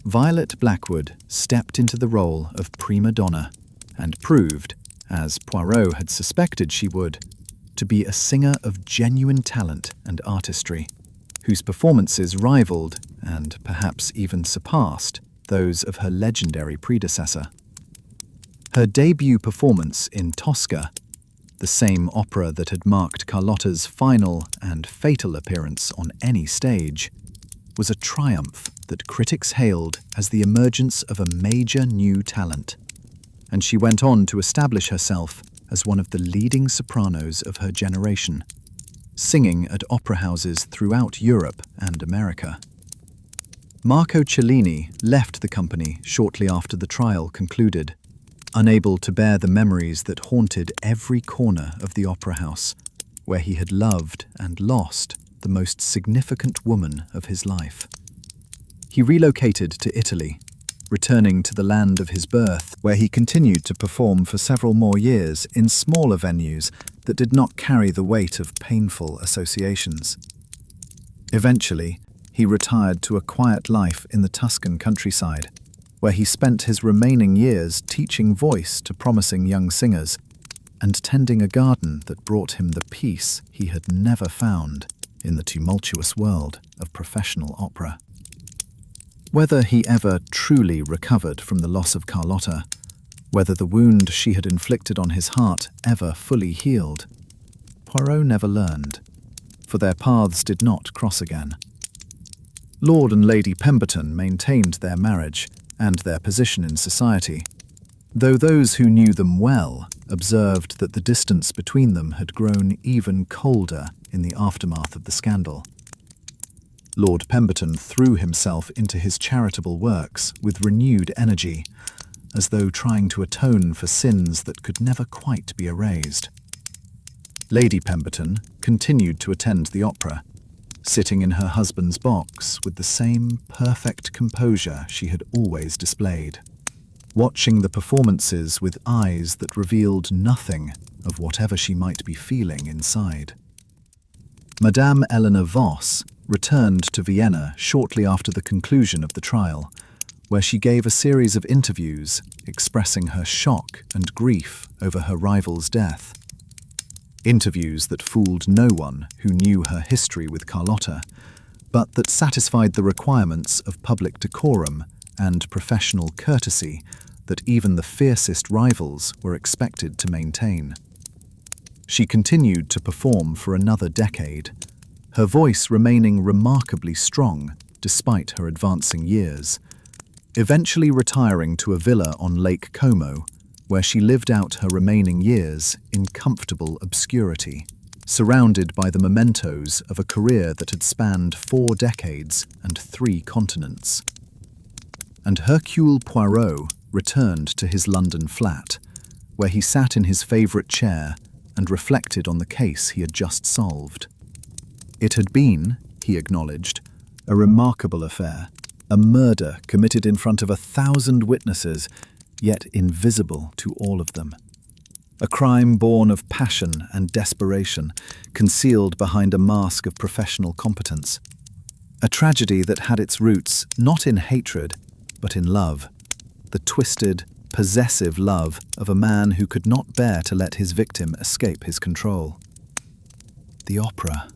Violet Blackwood stepped into the role of prima donna and proved, as Poirot had suspected she would, to be a singer of genuine talent and artistry, whose performances rivaled, and perhaps even surpassed, those of her legendary predecessor. Her debut performance in Tosca, the same opera that had marked Carlotta's final and fatal appearance on any stage, was a triumph that critics hailed as the emergence of a major new talent, and she went on to establish herself as one of the leading sopranos of her generation, singing at opera houses throughout Europe and America. Marco Cellini left the company shortly after the trial concluded, unable to bear the memories that haunted every corner of the opera house, where he had loved and lost the most significant woman of his life. He relocated to Italy, returning to the land of his birth, where he continued to perform for several more years in smaller venues that did not carry the weight of painful associations. Eventually, he retired to a quiet life in the Tuscan countryside, where he spent his remaining years teaching voice to promising young singers and tending a garden that brought him the peace he had never found in the tumultuous world of professional opera. Whether he ever truly recovered from the loss of Carlotta, whether the wound she had inflicted on his heart ever fully healed, Poirot never learned, for their paths did not cross again. Lord and Lady Pemberton maintained their marriage and their position in society, though those who knew them well observed that the distance between them had grown even colder in the aftermath of the scandal. Lord Pemberton threw himself into his charitable works with renewed energy, as though trying to atone for sins that could never quite be erased. Lady Pemberton continued to attend the opera, sitting in her husband's box with the same perfect composure she had always displayed, watching the performances with eyes that revealed nothing of whatever she might be feeling inside. Madame Eleanor Voss returned to Vienna shortly after the conclusion of the trial, where she gave a series of interviews expressing her shock and grief over her rival's death. Interviews that fooled no one who knew her history with Carlotta, but that satisfied the requirements of public decorum and professional courtesy that even the fiercest rivals were expected to maintain. She continued to perform for another decade, her voice remaining remarkably strong despite her advancing years, eventually retiring to a villa on Lake Como, where she lived out her remaining years in comfortable obscurity, surrounded by the mementos of a career that had spanned 4 decades and 3 continents. And Hercule Poirot returned to his London flat, where he sat in his favourite chair and reflected on the case he had just solved. It had been, he acknowledged, a remarkable affair, a murder committed in front of 1,000 witnesses, yet invisible to all of them. A crime born of passion and desperation, concealed behind a mask of professional competence. A tragedy that had its roots not in hatred, but in love. The twisted, possessive love of a man who could not bear to let his victim escape his control. The opera,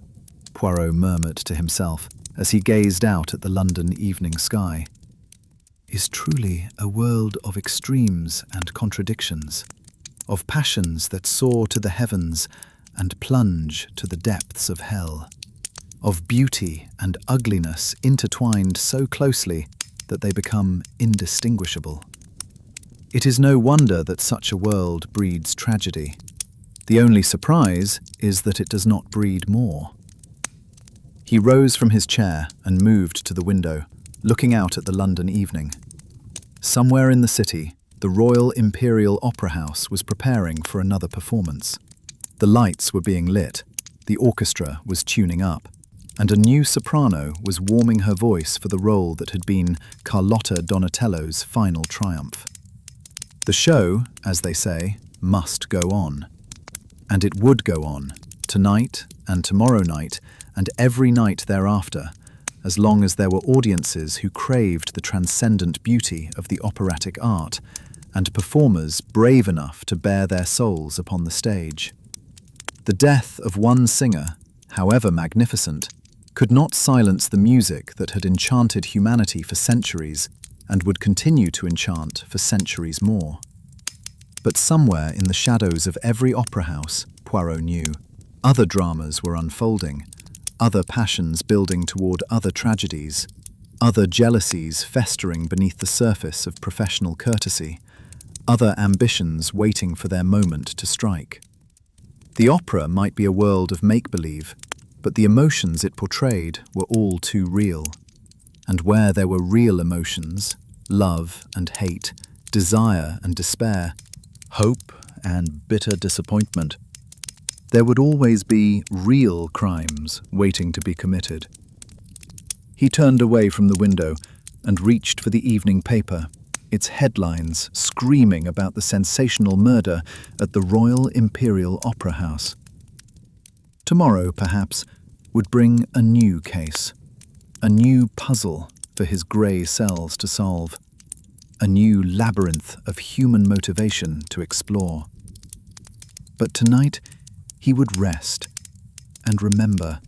Poirot murmured to himself as he gazed out at the London evening sky, is truly a world of extremes and contradictions, of passions that soar to the heavens and plunge to the depths of hell, of beauty and ugliness intertwined so closely that they become indistinguishable. It is no wonder that such a world breeds tragedy. The only surprise is that it does not breed more. He rose from his chair and moved to the window, looking out at the London evening. Somewhere in the city, the Royal Imperial Opera House was preparing for another performance. The lights were being lit, the orchestra was tuning up, and a new soprano was warming her voice for the role that had been Carlotta Donatello's final triumph. The show, as they say, must go on. And it would go on, tonight and tomorrow night, and every night thereafter, as long as there were audiences who craved the transcendent beauty of the operatic art, and performers brave enough to bare their souls upon the stage. The death of one singer, however magnificent, could not silence the music that had enchanted humanity for centuries and would continue to enchant for centuries more. But somewhere in the shadows of every opera house, Poirot knew, other dramas were unfolding, other passions building toward other tragedies, other jealousies festering beneath the surface of professional courtesy, other ambitions waiting for their moment to strike. The opera might be a world of make-believe, but the emotions it portrayed were all too real. And where there were real emotions, love and hate, desire and despair, hope and bitter disappointment, there would always be real crimes waiting to be committed. He turned away from the window and reached for the evening paper, its headlines screaming about the sensational murder at the Royal Imperial Opera House. Tomorrow, perhaps, would bring a new case, a new puzzle for his grey cells to solve, a new labyrinth of human motivation to explore. But tonight, he would rest and remember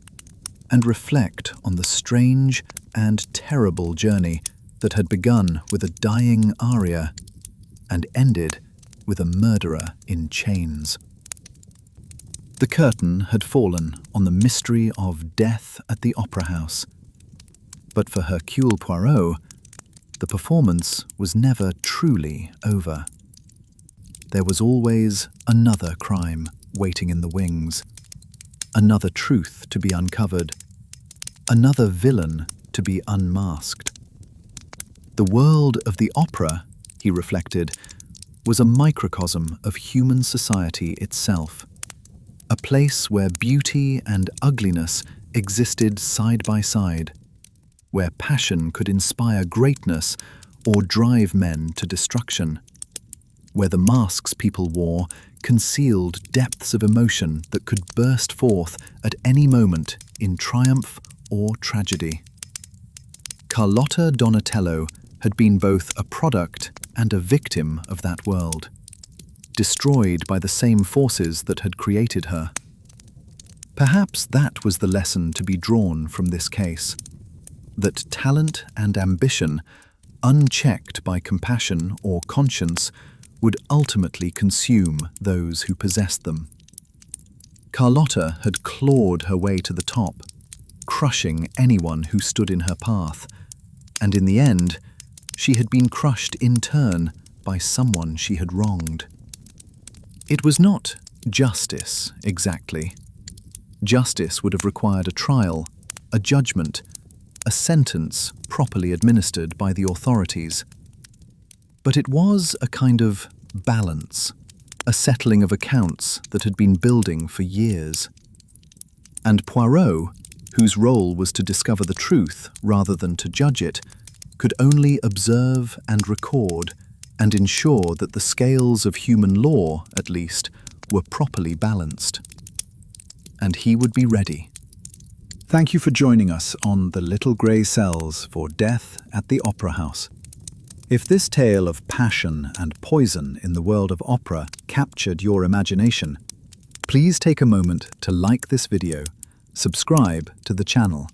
and reflect on the strange and terrible journey that had begun with a dying aria and ended with a murderer in chains. The curtain had fallen on the mystery of death at the Opera House. But for Hercule Poirot, the performance was never truly over. There was always another crime waiting in the wings, another truth to be uncovered, another villain to be unmasked. The world of the opera, he reflected, was a microcosm of human society itself, a place where beauty and ugliness existed side by side, where passion could inspire greatness or drive men to destruction, where the masks people wore concealed depths of emotion that could burst forth at any moment in triumph or tragedy. Carlotta Donatello had been both a product and a victim of that world, destroyed by the same forces that had created her. Perhaps that was the lesson to be drawn from this case, that talent and ambition, unchecked by compassion or conscience, would ultimately consume those who possessed them. Carlotta had clawed her way to the top, crushing anyone who stood in her path, and in the end, she had been crushed in turn by someone she had wronged. It was not justice, exactly. Justice would have required a trial, a judgment, a sentence properly administered by the authorities. But it was a kind of balance, a settling of accounts that had been building for years. And Poirot, whose role was to discover the truth rather than to judge it, could only observe and record and ensure that the scales of human law, at least, were properly balanced. And he would be ready. Thank you for joining us on The Little Grey Cells for Death at the Opera House. If this tale of passion and poison in the world of opera captured your imagination, please take a moment to like this video, subscribe to the channel,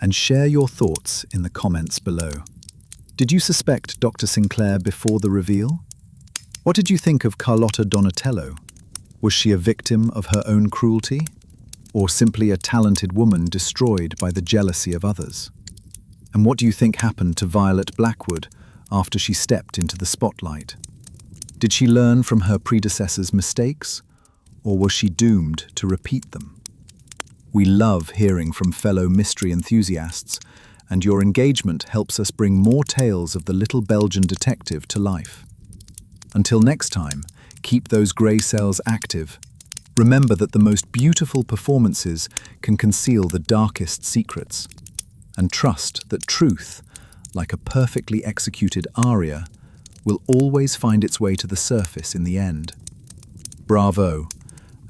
and share your thoughts in the comments below. Did you suspect Dr. Sinclair before the reveal? What did you think of Carlotta Donatello? Was she a victim of her own cruelty? Or simply a talented woman destroyed by the jealousy of others? And what do you think happened to Violet Blackwood after she stepped into the spotlight? Did she learn from her predecessors' mistakes, or was she doomed to repeat them? We love hearing from fellow mystery enthusiasts, and your engagement helps us bring more tales of the little Belgian detective to life. Until next time, keep those grey cells active. Remember that the most beautiful performances can conceal the darkest secrets, and trust that truth, like a perfectly executed aria, will always find its way to the surface in the end. Bravo,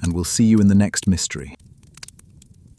and we'll see you in the next mystery.